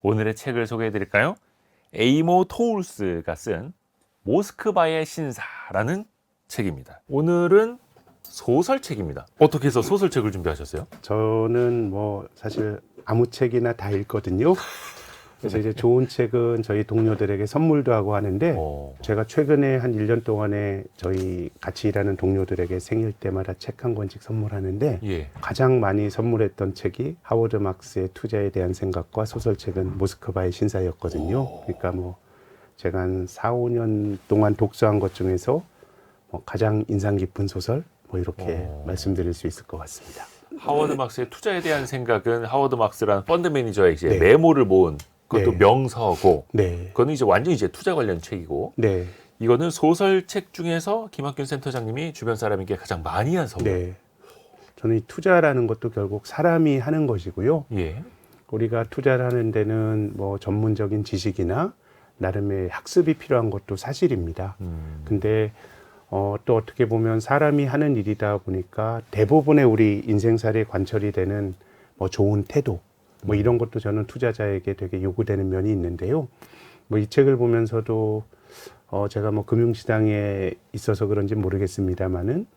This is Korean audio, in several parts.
오늘의 책을 소개해 드릴까요? 에이모 토울스가 쓴 모스크바의 신사라는 책입니다. 오늘은 소설책입니다. 어떻게 해서 소설책을 준비하셨어요? 저는 뭐 사실 아무 책이나 다 읽거든요. 그래서 이제 좋은 책은 저희 동료들에게 선물도 하고 하는데 제가 최근에 한 1년 동안에 저희 같이 일하는 동료들에게 생일 때마다 책 한 권씩 선물하는데 예. 가장 많이 선물했던 책이 하워드 막스의 투자에 대한 생각과 소설책은 모스크바의 신사였거든요. 그러니까 뭐 제가 한 4, 5년 동안 독서한 것 중에서 뭐 가장 인상 깊은 소설 뭐 이렇게 말씀드릴 수 있을 것 같습니다. 하워드 막스의 투자에 대한 생각은 하워드 막스라는 펀드 매니저의 이제 네. 메모를 모은 그것도 네. 명서고 네. 그거는 이제 완전히 이제 투자 관련 책이고 네. 이거는 소설책 중에서 김학균 센터장님이 주변 사람에게 가장 많이 한 선물. 네. 저는 이 투자라는 것도 결국 사람이 하는 것이고요. 예. 우리가 투자를 하는 데는 뭐 전문적인 지식이나 나름의 학습이 필요한 것도 사실입니다. 근데 또 어떻게 보면 사람이 하는 일이다 보니까 대부분의 우리 인생살이에 관철이 되는 뭐 좋은 태도 뭐 이런 것도 저는 투자자에게 되게 요구되는 면이 있는데요. 뭐 이 책을 보면서도 제가 뭐 금융시장에 있어서 그런지 모르겠습니다만은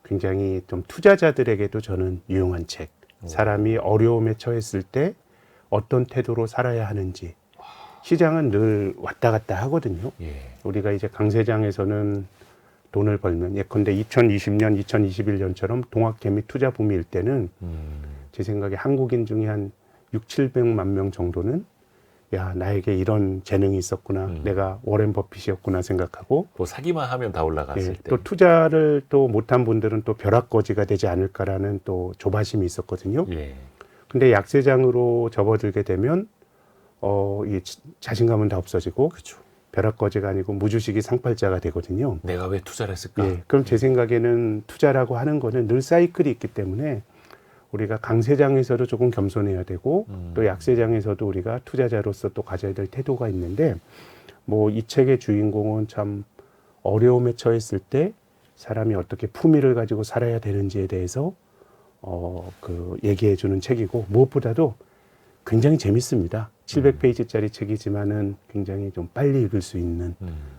굉장히 좀 투자자들에게도 저는 유용한 책. 사람이 어려움에 처했을 때 어떤 태도로 살아야 하는지. 시장은 늘 왔다 갔다 하거든요. 예. 우리가 이제 강세장에서는 돈을 벌면 예컨대 2020년, 2021년처럼 동학개미 투자 붐일 때는 제 생각에 한국인 중에 한 6, 700만 명 정도는 야, 나에게 이런 재능이 있었구나. 내가 워렌 버핏이었구나 생각하고 뭐 사기만 하면 다 올라갔을 때. 또 투자를 또 못한 분들은 또 벼락거지가 되지 않을까라는 또 조바심이 있었거든요. 예. 근데 약세장으로 접어들게 되면 이 자신감은 다 없어지고 그렇죠. 벼락거지가 아니고 무주식이 상팔자가 되거든요. 내가 왜 투자를 했을까? 예, 그럼 제 생각에는 투자라고 하는 거는 늘 사이클이 있기 때문에 우리가 강세장에서도 조금 겸손해야 되고 또 약세장에서도 우리가 투자자로서 또 가져야 될 태도가 있는데 뭐 이 책의 주인공은 참 어려움에 처했을 때 사람이 어떻게 품위를 가지고 살아야 되는지에 대해서 얘기해 주는 책이고 무엇보다도 굉장히 재밌습니다. 700페이지짜리 책이지만은 굉장히 좀 빨리 읽을 수 있는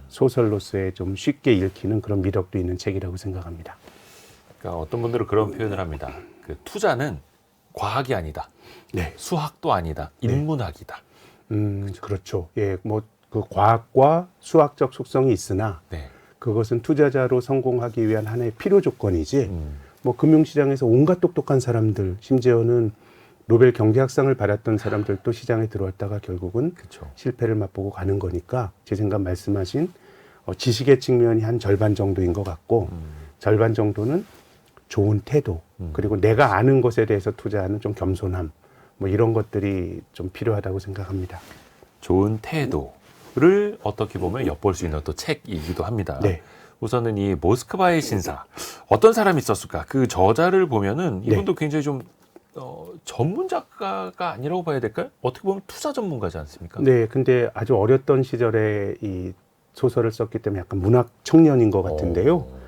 소설로서의 좀 쉽게 읽히는 그런 미덕도 있는 책이라고 생각합니다. 그러니까 어떤 분들은 그런 표현을 합니다. 그 투자는 과학이 아니다. 네. 수학도 아니다. 인문학이다. 그렇죠. 예, 뭐 그 과학과 수학적 속성이 있으나 네. 그것은 투자자로 성공하기 위한 하나의 필요 조건이지. 뭐 금융시장에서 온갖 똑똑한 사람들, 심지어는 노벨 경제학상을 받았던 사람들도 시장에 들어왔다가 결국은 그렇죠. 실패를 맛보고 가는 거니까 제 생각 말씀하신 지식의 측면이 한 절반 정도인 것 같고 절반 정도는 좋은 태도 그리고 내가 아는 것에 대해서 투자하는 좀 겸손함 뭐 이런 것들이 좀 필요하다고 생각합니다. 좋은 태도를 어떻게 보면 엿볼 수 있는 또 책이기도 합니다. 네. 우선은 이 모스크바의 신사 어떤 사람이 썼을까? 그 저자를 보면은 이분도 굉장히 좀 전문 작가가 아니라고 봐야 될까요? 어떻게 보면 투자 전문가지 않습니까? 네, 근데 아주 어렸던 시절에 이 소설을 썼기 때문에 약간 문학 청년인 것 같은데요.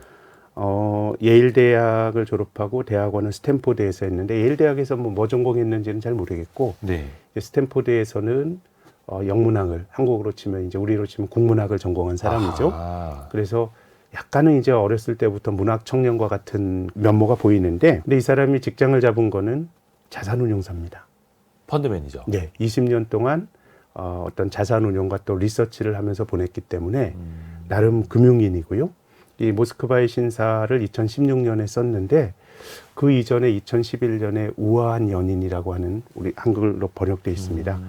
예일 대학을 졸업하고 대학원은 스탠포드에서 했는데 예일 대학에서 뭐 전공했는지는 잘 모르겠고 네. 스탠포드에서는 영문학을 한국으로 치면 이제 우리로 치면 국문학을 전공한 사람이죠. 아하. 그래서 약간은 이제 어렸을 때부터 문학 청년과 같은 면모가 보이는데 근데 이 사람이 직장을 잡은 거는 자산운용사입니다. 펀드 매니저. 네, 20년 동안 어떤 자산운용과 또 리서치를 하면서 보냈기 때문에 나름 금융인이고요. 이 모스크바의 신사를 2016년에 썼는데 그 이전에 2011년에 우아한 연인이라고 하는 우리 한글로 번역되어 있습니다.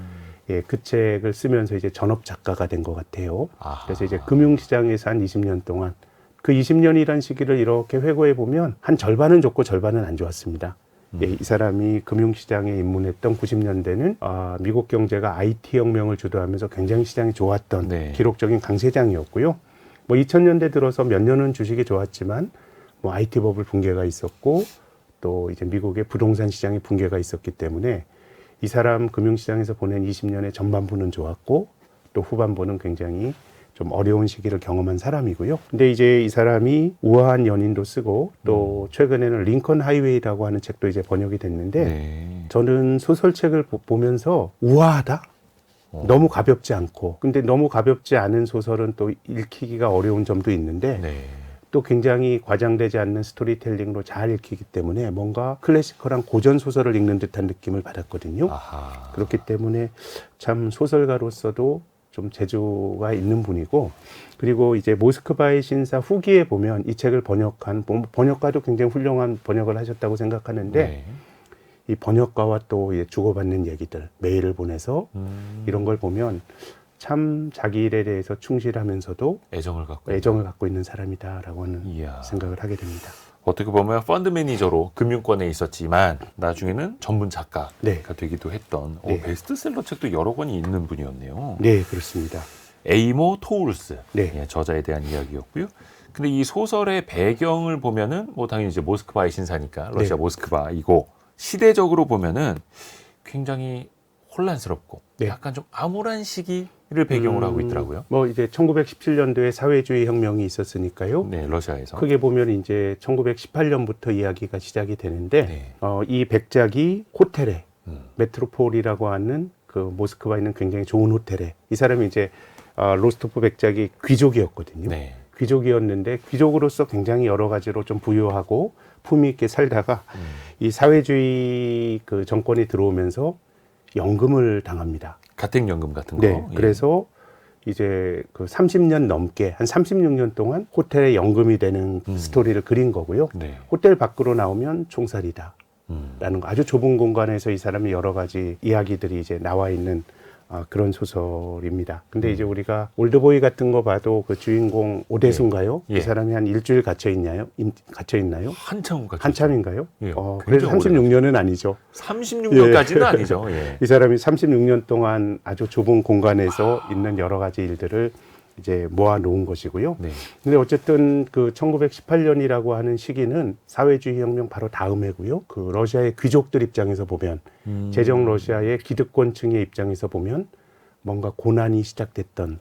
예, 그 책을 쓰면서 이제 전업 작가가 된 것 같아요. 아하. 그래서 이제 금융시장에서 한 20년 동안 그 20년이란 시기를 이렇게 회고해 보면 한 절반은 좋고 절반은 안 좋았습니다. 예, 이 사람이 금융시장에 입문했던 90년대는 미국 경제가 IT 혁명을 주도하면서 굉장히 시장이 좋았던 네. 기록적인 강세장이었고요. 뭐 2000년대 들어서 몇 년은 주식이 좋았지만 뭐 IT 버블 붕괴가 있었고 또 이제 미국의 부동산 시장의 붕괴가 있었기 때문에 이 사람 금융시장에서 보낸 20년의 전반부는 좋았고 또 후반부는 굉장히 좀 어려운 시기를 경험한 사람이고요. 근데 이제 이 사람이 우아한 연인도 쓰고 또 최근에는 링컨 하이웨이라고 하는 책도 이제 번역이 됐는데 네. 저는 소설책을 보면서 우아하다? 너무 가볍지 않고, 근데 너무 가볍지 않은 소설은 또 읽히기가 어려운 점도 있는데 네. 또 굉장히 과장되지 않는 스토리텔링으로 잘 읽히기 때문에 뭔가 클래시컬한 고전 소설을 읽는 듯한 느낌을 받았거든요. 아하. 그렇기 때문에 참 소설가로서도 좀 재주가 있는 분이고, 그리고 이제 모스크바의 신사 후기에 보면 이 책을 번역한 번역가도 굉장히 훌륭한 번역을 하셨다고 생각하는데 네. 이 번역가와 또 주고받는 얘기들, 메일을 보내서 이런 걸 보면 참 자기 일에 대해서 충실하면서도 애정을 갖고 있는 사람이다라고 하는 이야. 생각을 하게 됩니다. 어떻게 보면 펀드 매니저로 금융권에 있었지만 나중에는 전문 작가가 네. 되기도 했던 네. 베스트셀러 책도 여러 권이 있는 분이었네요. 네, 그렇습니다. 에이모 토울스 네. 예, 저자에 대한 이야기였고요. 근데 이 소설의 배경을 보면은 뭐 당연히 이제 모스크바의 신사니까 러시아 네. 모스크바이고 시대적으로 보면은 굉장히 혼란스럽고 네. 약간 좀 암울한 시기를 배경으로 하고 있더라고요. 뭐 이제 1917년도에 사회주의 혁명이 있었으니까요. 네, 러시아에서. 크게 보면 이제 1918년부터 이야기가 시작이 되는데 네. 이 백작이 호텔에 음. 메트로폴이라고 하는 그 모스크바에 있는 굉장히 좋은 호텔에 이 사람이 이제 로스토프 백작이 귀족이었거든요. 네. 귀족이었는데 귀족으로서 굉장히 여러 가지로 좀 부유하고 품위 있게 살다가 이 사회주의 그 정권이 들어오면서 연금을 당합니다. 가택연금 같은 거. 네. 예. 그래서 이제 그 30년 넘게 한 36년 동안 호텔에 연금이 되는 스토리를 그린 거고요. 네. 호텔 밖으로 나오면 총살이다. 음. 라는 거. 아주 좁은 공간에서 이 사람이 여러 가지 이야기들이 이제 나와 있는 그런 소설입니다. 근데 이제 우리가 올드보이 같은 거 봐도 그 주인공 오대수인가요? 예. 이 사람이 한 일주일 갇혀 있나요? 한참 같죠. 한참인가요? 예, 그래도 굉장히 36년은 아니죠. 36년까지는 아니죠. 예. 이 사람이 36년 동안 아주 좁은 공간에서 있는 여러 가지 일들을 이제 모아 놓은 것이고요. 네. 근데 어쨌든 그 1918년이라고 하는 시기는 사회주의 혁명 바로 다음 해고요. 그 러시아의 귀족들 입장에서 보면 제정 러시아의 기득권층의 입장에서 보면 뭔가 고난이 시작됐던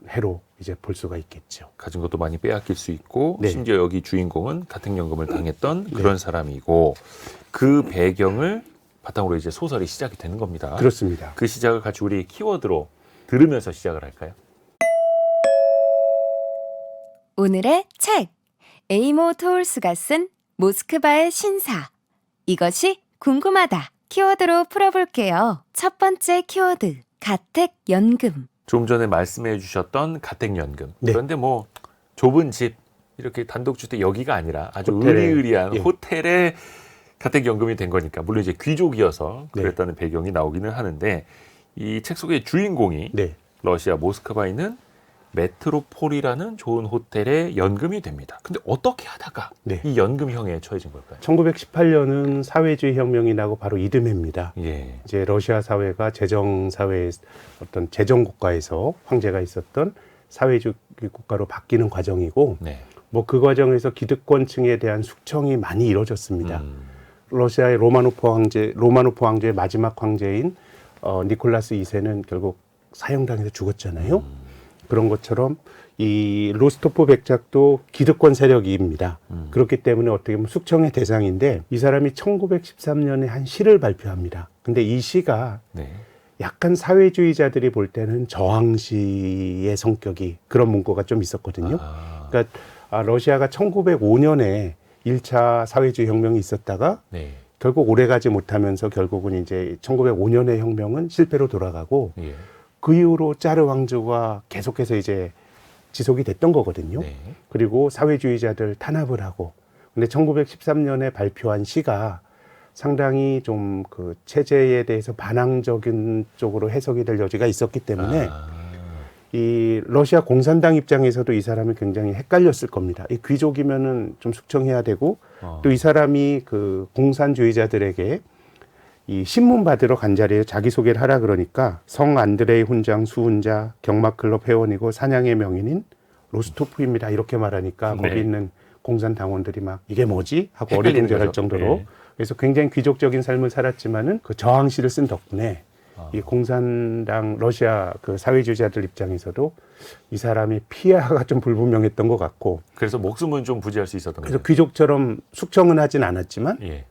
해로 이제 볼 수가 있겠죠. 가진 것도 많이 빼앗길 수 있고 네. 심지어 여기 주인공은 가택연금을 당했던 그런 사람이고 그 배경을 바탕으로 이제 소설이 시작이 되는 겁니다. 그렇습니다. 그 시작을 같이 우리 키워드로 들으면서 시작을 할까요? 오늘의 책 에이모 토울스가 쓴 모스크바의 신사. 이것이 궁금하다. 키워드로 풀어볼게요. 첫 번째 키워드 가택연금. 좀 전에 말씀해 주셨던 가택연금. 네. 그런데 뭐 좁은 집 이렇게 단독주택 여기가 아니라 아주 호텔에, 의리의리한 예. 호텔에 가택연금이 된 거니까 물론 이제 귀족이어서 네. 그랬다는 배경이 나오기는 하는데 이 책 속의 주인공이 네. 러시아 모스크바에 있는 메트로폴이라는 좋은 호텔에 연금이 됩니다. 근데 어떻게 하다가 네. 이 연금형에 처해진 걸까요? 1918년은 사회주의 혁명이 나고 바로 이듬해입니다. 예. 이제 러시아 사회가 재정 사회의 어떤 재정 국가에서 황제가 있었던 사회주의 국가로 바뀌는 과정이고 네. 뭐 그 과정에서 기득권층에 대한 숙청이 많이 이루어졌습니다. 러시아의 로마노프 황제의 마지막 황제인 니콜라스 2세는 결국 사형당해서 죽었잖아요. 그런 것처럼 이 로스토프 백작도 기득권 세력입니다. 그렇기 때문에 어떻게 보면 숙청의 대상인데 이 사람이 1913년에 한 시를 발표합니다. 근데 이 시가 네. 약간 사회주의자들이 볼 때는 저항시의 성격이 그런 문구가 좀 있었거든요. 그러니까 러시아가 1905년에 1차 사회주의 혁명이 있었다가 네. 결국 오래가지 못하면서 결국은 이제 1905년의 혁명은 실패로 돌아가고 예. 그 이후로 짜르 왕조가 계속해서 이제 지속이 됐던 거거든요. 네. 그리고 사회주의자들 탄압을 하고. 근데 1913년에 발표한 시가 상당히 좀 그 체제에 대해서 반항적인 쪽으로 해석이 될 여지가 있었기 때문에 이 러시아 공산당 입장에서도 이 사람이 굉장히 헷갈렸을 겁니다. 이 귀족이면은 좀 숙청해야 되고 또 이 사람이 그 공산주의자들에게 이 신문 받으러 간 자리에 자기소개를 하라 그러니까 성 안드레이 훈장 수훈자 경마클럽 회원이고 사냥의 명인인 로스토프입니다. 이렇게 말하니까 네. 거기 있는 공산당원들이 막 이게 뭐지? 하고 헷갈리는 어리둥절할 거죠. 정도로 네. 그래서 굉장히 귀족적인 삶을 살았지만은 그 저항시를 쓴 덕분에 이 공산당 러시아 그 사회주의자들 입장에서도 이 사람이 피해가 좀 불분명했던 것 같고 그래서 목숨은 좀 부지할 수 있었던 그래서 거죠. 귀족처럼 숙청은 하진 않았지만 예.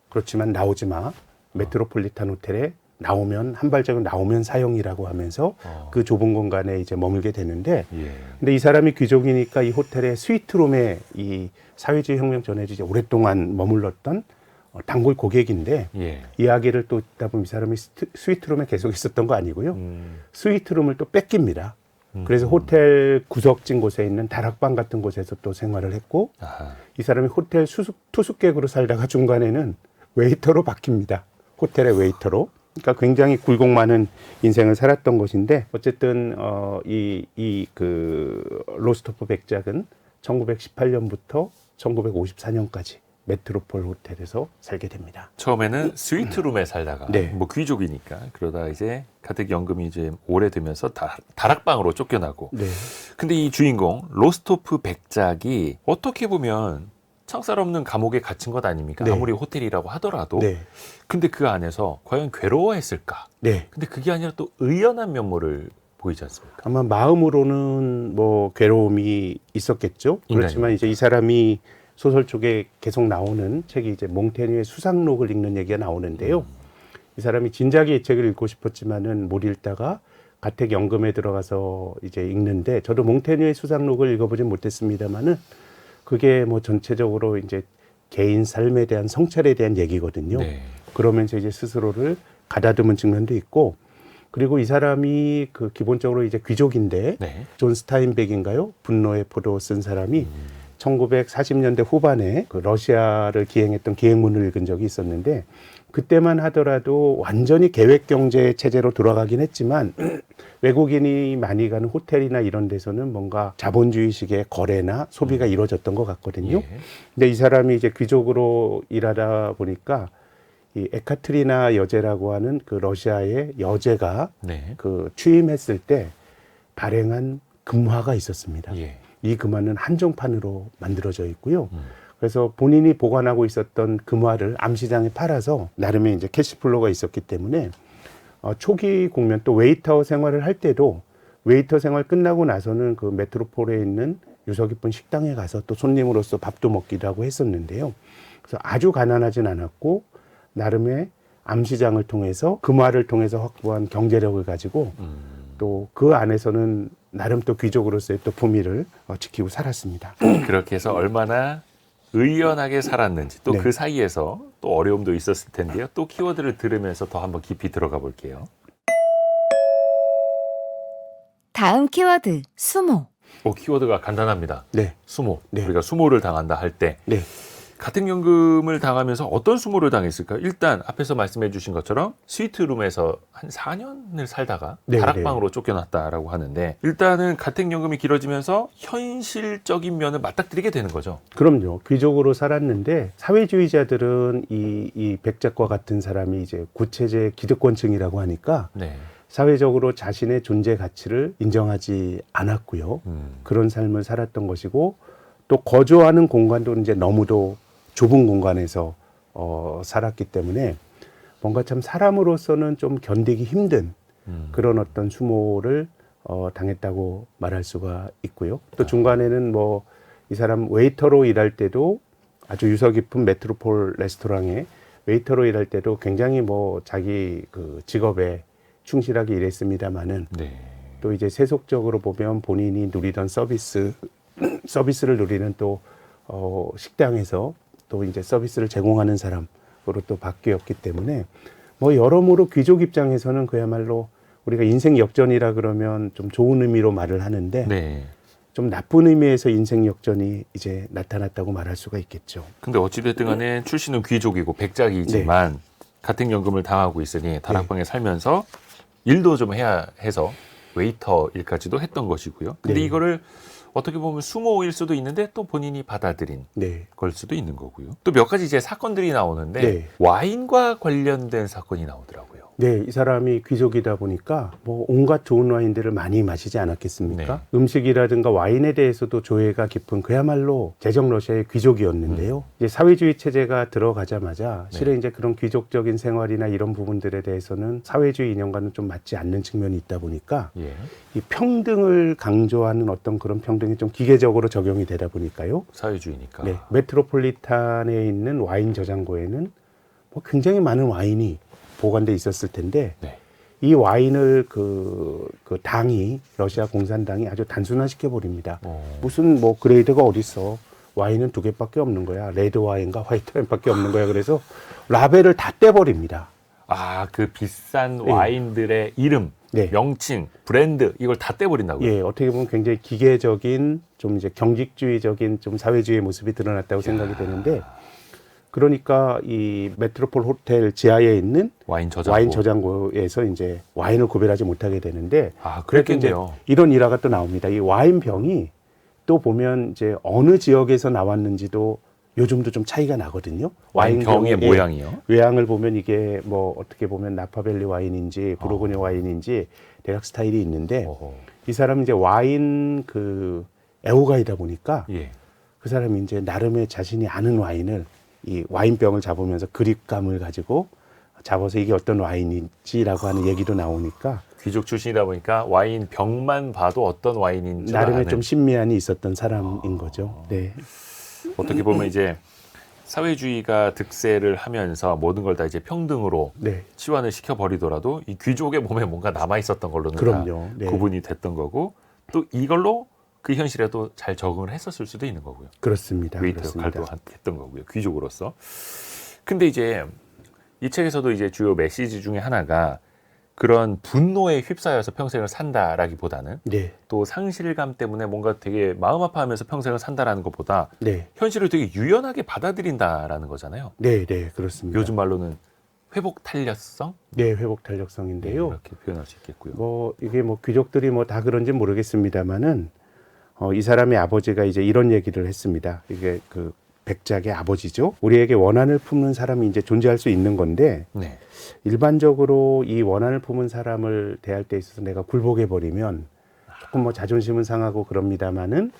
그렇지만 나오지 마. 메트로폴리탄 호텔에 나오면 한 발자국 나오면 사형이라고 하면서 그 좁은 공간에 이제 머물게 되는데 예. 근데 이 사람이 귀족이니까 이 호텔의 스위트룸에 이 사회주의 혁명 전에 이제 오랫동안 머물렀던 단골 고객인데 예. 이야기를 또 듣다 보면 이 사람이 스위트룸에 계속 있었던 거 아니고요. 스위트룸을 또 뺏깁니다. 그래서 호텔 구석진 곳에 있는 다락방 같은 곳에서 또 생활을 했고 아하. 이 사람이 호텔 투숙객으로 살다가 중간에는 웨이터로 바뀝니다. 호텔의 웨이터로. 그러니까 굉장히 굴곡 많은 인생을 살았던 것인데 어쨌든 그 로스토프 백작은 1918년부터 1954년까지 메트로폴 호텔에서 살게 됩니다. 처음에는 스위트룸에 살다가 네. 뭐 귀족이니까 그러다 이제 가택 연금이 이제 오래되면서 다락방으로 쫓겨나고. 네. 근데 이 주인공 로스토프 백작이 어떻게 보면 창살 없는 감옥에 갇힌 것 아닙니까? 네. 아무리 호텔이라고 하더라도. 네. 근데 그 안에서 과연 괴로워했을까? 네. 근데 그게 아니라 또 의연한 면모를 보이지 않습니까? 아마 마음으로는 뭐 괴로움이 있었겠죠. 그렇지만 이제 이 사람이 소설 쪽에 계속 나오는 책이 이제 몽테뉴의 수상록을 읽는 얘기가 나오는데요. 이 사람이 진작에 이 책을 읽고 싶었지만은 못 읽다가 가택 연금에 들어가서 이제 읽는데 저도 몽테뉴의 수상록을 읽어보진 못했습니다만은 그게 뭐 전체적으로 이제 개인 삶에 대한 성찰에 대한 얘기거든요. 네. 그러면서 이제 스스로를 가다듬은 측면도 있고 그리고 이 사람이 그 기본적으로 이제 귀족인데 네. 존 스타인백인가요? 분노의 포도 쓴 사람이 1940년대 후반에 그 러시아를 기행했던 기행문을 읽은 적이 있었는데 그때만 하더라도 완전히 계획 경제 체제로 돌아가긴 했지만 외국인이 많이 가는 호텔이나 이런 데서는 뭔가 자본주의식의 거래나 소비가 이루어졌던 것 같거든요. 예. 근데 이 사람이 이제 귀족으로 일하다 보니까 이 에카트리나 여제라고 하는 그 러시아의 여제가 네. 그 취임했을 때 발행한 금화가 있었습니다. 예. 이 금화는 한정판으로 만들어져 있고요. 그래서 본인이 보관하고 있었던 금화를 암시장에 팔아서 나름의 이제 캐시플로가 있었기 때문에 초기 국면 또 웨이터 생활을 할 때도 웨이터 생활 끝나고 나서는 그 메트로폴에 있는 유서 깊은 식당에 가서 또 손님으로서 밥도 먹기도 하고 했었는데요. 그래서 아주 가난하진 않았고 나름의 암시장을 통해서 금화를 통해서 확보한 경제력을 가지고 또 그 안에서는 나름 또 귀족으로서의 또 품위를 지키고 살았습니다. 그렇게 해서 얼마나 의연하게 살았는지 또 네. 그 사이에서 또 어려움도 있었을 텐데요. 또 키워드를 들으면서 더 한번 깊이 들어가 볼게요. 다음 키워드 수모. 키워드가 간단합니다. 네, 수모. 네. 우리가 수모를 당한다 할 때 네, 가택연금을 당하면서 어떤 수모를 당했을까? 일단 앞에서 말씀해 주신 것처럼 스위트룸에서 한 4년을 살다가 네, 다락방으로 쫓겨났다라고 하는데 일단은 가택연금이 길어지면서 현실적인 면을 맞닥뜨리게 되는 거죠. 그럼요. 귀족으로 살았는데 사회주의자들은 이 백작과 같은 사람이 이제 구체제 기득권층이라고 하니까 네. 사회적으로 자신의 존재 가치를 인정하지 않았고요. 그런 삶을 살았던 것이고 또 거주하는 공간도 이제 너무도 좁은 공간에서 살았기 때문에 뭔가 참 사람으로서는 좀 견디기 힘든 그런 어떤 수모를 당했다고 말할 수가 있고요. 또 중간에는 뭐 이 사람 웨이터로 일할 때도 아주 유서 깊은 메트로폴 레스토랑에 웨이터로 일할 때도 굉장히 뭐 자기 그 직업에 충실하게 일했습니다마는 네. 또 이제 세속적으로 보면 본인이 누리던 서비스를 누리는 또 식당에서 또 이제 서비스를 제공하는 사람으로 또 바뀌었기 때문에 뭐 여러모로 귀족 입장에서는 그야말로 우리가 인생 역전이라 그러면 좀 좋은 의미로 말을 하는데 네. 좀 나쁜 의미에서 인생 역전이 이제 나타났다고 말할 수가 있겠죠. 근데 어찌됐든 간에 출신은 귀족이고 백작이지만 가택연금을 당하고 있으니 다락방에 살면서 일도 좀 해야 해서 웨이터 일까지도 했던 것이고요. 근데 네. 이거를 어떻게 보면 수모일 수도 있는데 또 본인이 받아들인 네. 걸 수도 있는 거고요. 또 몇 가지 이제 사건들이 나오는데 네. 와인과 관련된 사건이 나오더라고요. 네, 이 사람이 귀족이다 보니까 뭐 온갖 좋은 와인들을 많이 마시지 않았겠습니까? 음식이라든가 와인에 대해서도 조예가 깊은 그야말로 제정 러시아의 귀족이었는데요. 이제 사회주의 체제가 들어가자마자 실은 이제 그런 귀족적인 생활이나 이런 부분들에 대해서는 사회주의 이념과는 좀 맞지 않는 측면이 있다 보니까 예. 이 평등을 강조하는 어떤 그런 평등이 좀 기계적으로 적용이 되다 보니까요. 사회주의니까. 메트로폴리탄에 있는 와인 저장고에는 뭐 굉장히 많은 와인이 보관돼 있었을 텐데 네. 이 와인을 그 당이 러시아 공산당이 아주 단순화시켜 버립니다. 무슨 뭐 그레이드가 어딨어? 와인은 2개밖에 없는 거야. 레드 와인과 화이트 와인밖에 없는 거야. 그래서 라벨을 다 떼버립니다. 아, 그 비싼 예. 와인들의 이름, 네. 명칭, 브랜드 이걸 다 떼버린다고요? 예, 어떻게 보면 굉장히 기계적인 좀 이제 경직주의적인 좀 사회주의 모습이 드러났다고 생각이 되는데, 그러니까 이 메트로폴 호텔 지하에 있는 와인 저장고. 와인 저장고에서 이제 와인을 구별하지 못하게 되는데, 아, 그래도 이제 그랬겠네요. 이런 일화가 또 나옵니다. 이 와인 병이 또 보면 이제 어느 지역에서 나왔는지도 요즘도 좀 차이가 나거든요. 와인 병의 병의 모양이요? 외양을 보면 이게 뭐 어떻게 보면 나파밸리 와인인지 부르고뉴 와인인지 대략 스타일이 있는데, 어허. 이 사람은 이제 와인 그 애호가이다 보니까 예. 그 사람이 이제 나름의 자신이 아는 와인을 이 와인병을 잡으면서 그립감을 가지고 잡아서 이게 어떤 와인인지라고 하는 얘기도 나오니까 귀족 출신이다 보니까 와인 병만 봐도 어떤 와인인지 나름의 아는. 좀 신미안이 있었던 사람인 거죠. 네. 어떻게 보면 이제 사회주의가 득세를 하면서 모든 걸 다 이제 평등으로 네. 치환을 시켜버리더라도 이 귀족의 몸에 뭔가 남아있었던 걸로는 그럼요. 다 네. 구분이 됐던 거고, 또 이걸로 그 현실에도 잘 적응을 했었을 수도 있는 거고요. 그렇습니다. 웨이터 그렇습니다. 역할도 했던 거고요. 귀족으로서. 근데 이제 이 책에서도 이제 주요 메시지 중에 하나가 그런 분노에 휩싸여서 평생을 산다라기보다는 네. 또 상실감 때문에 뭔가 되게 마음 아파하면서 평생을 산다라는 것보다 네. 현실을 되게 유연하게 받아들인다라는 거잖아요. 네, 네, 그렇습니다. 요즘 말로는 회복 탄력성? 네, 회복 탄력성인데요. 이렇게 표현할 수 있겠고요. 뭐 이게 뭐 귀족들이 뭐 다 그런지 모르겠습니다만은 이 사람의 아버지가 이제 이런 얘기를 했습니다. 이게 그 백작의 아버지죠. 우리에게 원한을 품는 사람이 이제 존재할 수 있는 건데, 네. 일반적으로 이 원한을 품은 사람을 대할 때 있어서 내가 굴복해 버리면 조금 뭐 자존심은 상하고 그럽니다만은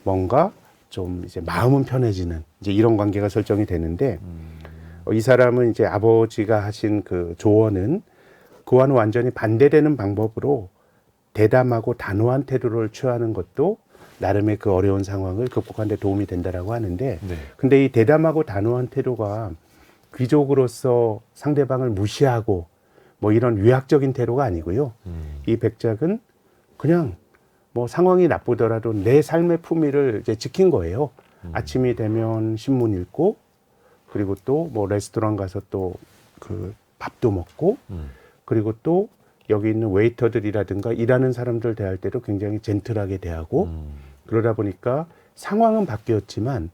뭔가 좀 이제 마음은 편해지는 이제 이런 관계가 설정이 되는데, 이 사람은 이제 아버지가 하신 그 조언은 그와는 완전히 반대되는 방법으로 대담하고 단호한 태도를 취하는 것도 나름의 그 어려운 상황을 극복하는 데 도움이 된다라고 하는데, 네. 근데 이 대담하고 단호한 태도가 귀족으로서 상대방을 무시하고 뭐 이런 위약적인 태도가 아니고요. 이 백작은 그냥 뭐 상황이 나쁘더라도 내 삶의 품위를 이제 지킨 거예요. 아침이 되면 신문 읽고, 그리고 또 뭐 레스토랑 가서 또 그 밥도 먹고, 그리고 또 여기 있는 웨이터들이라든가 일하는 사람들 대할 때도 굉장히 젠틀하게 대하고, 그러다 보니까 상황은 바뀌었지만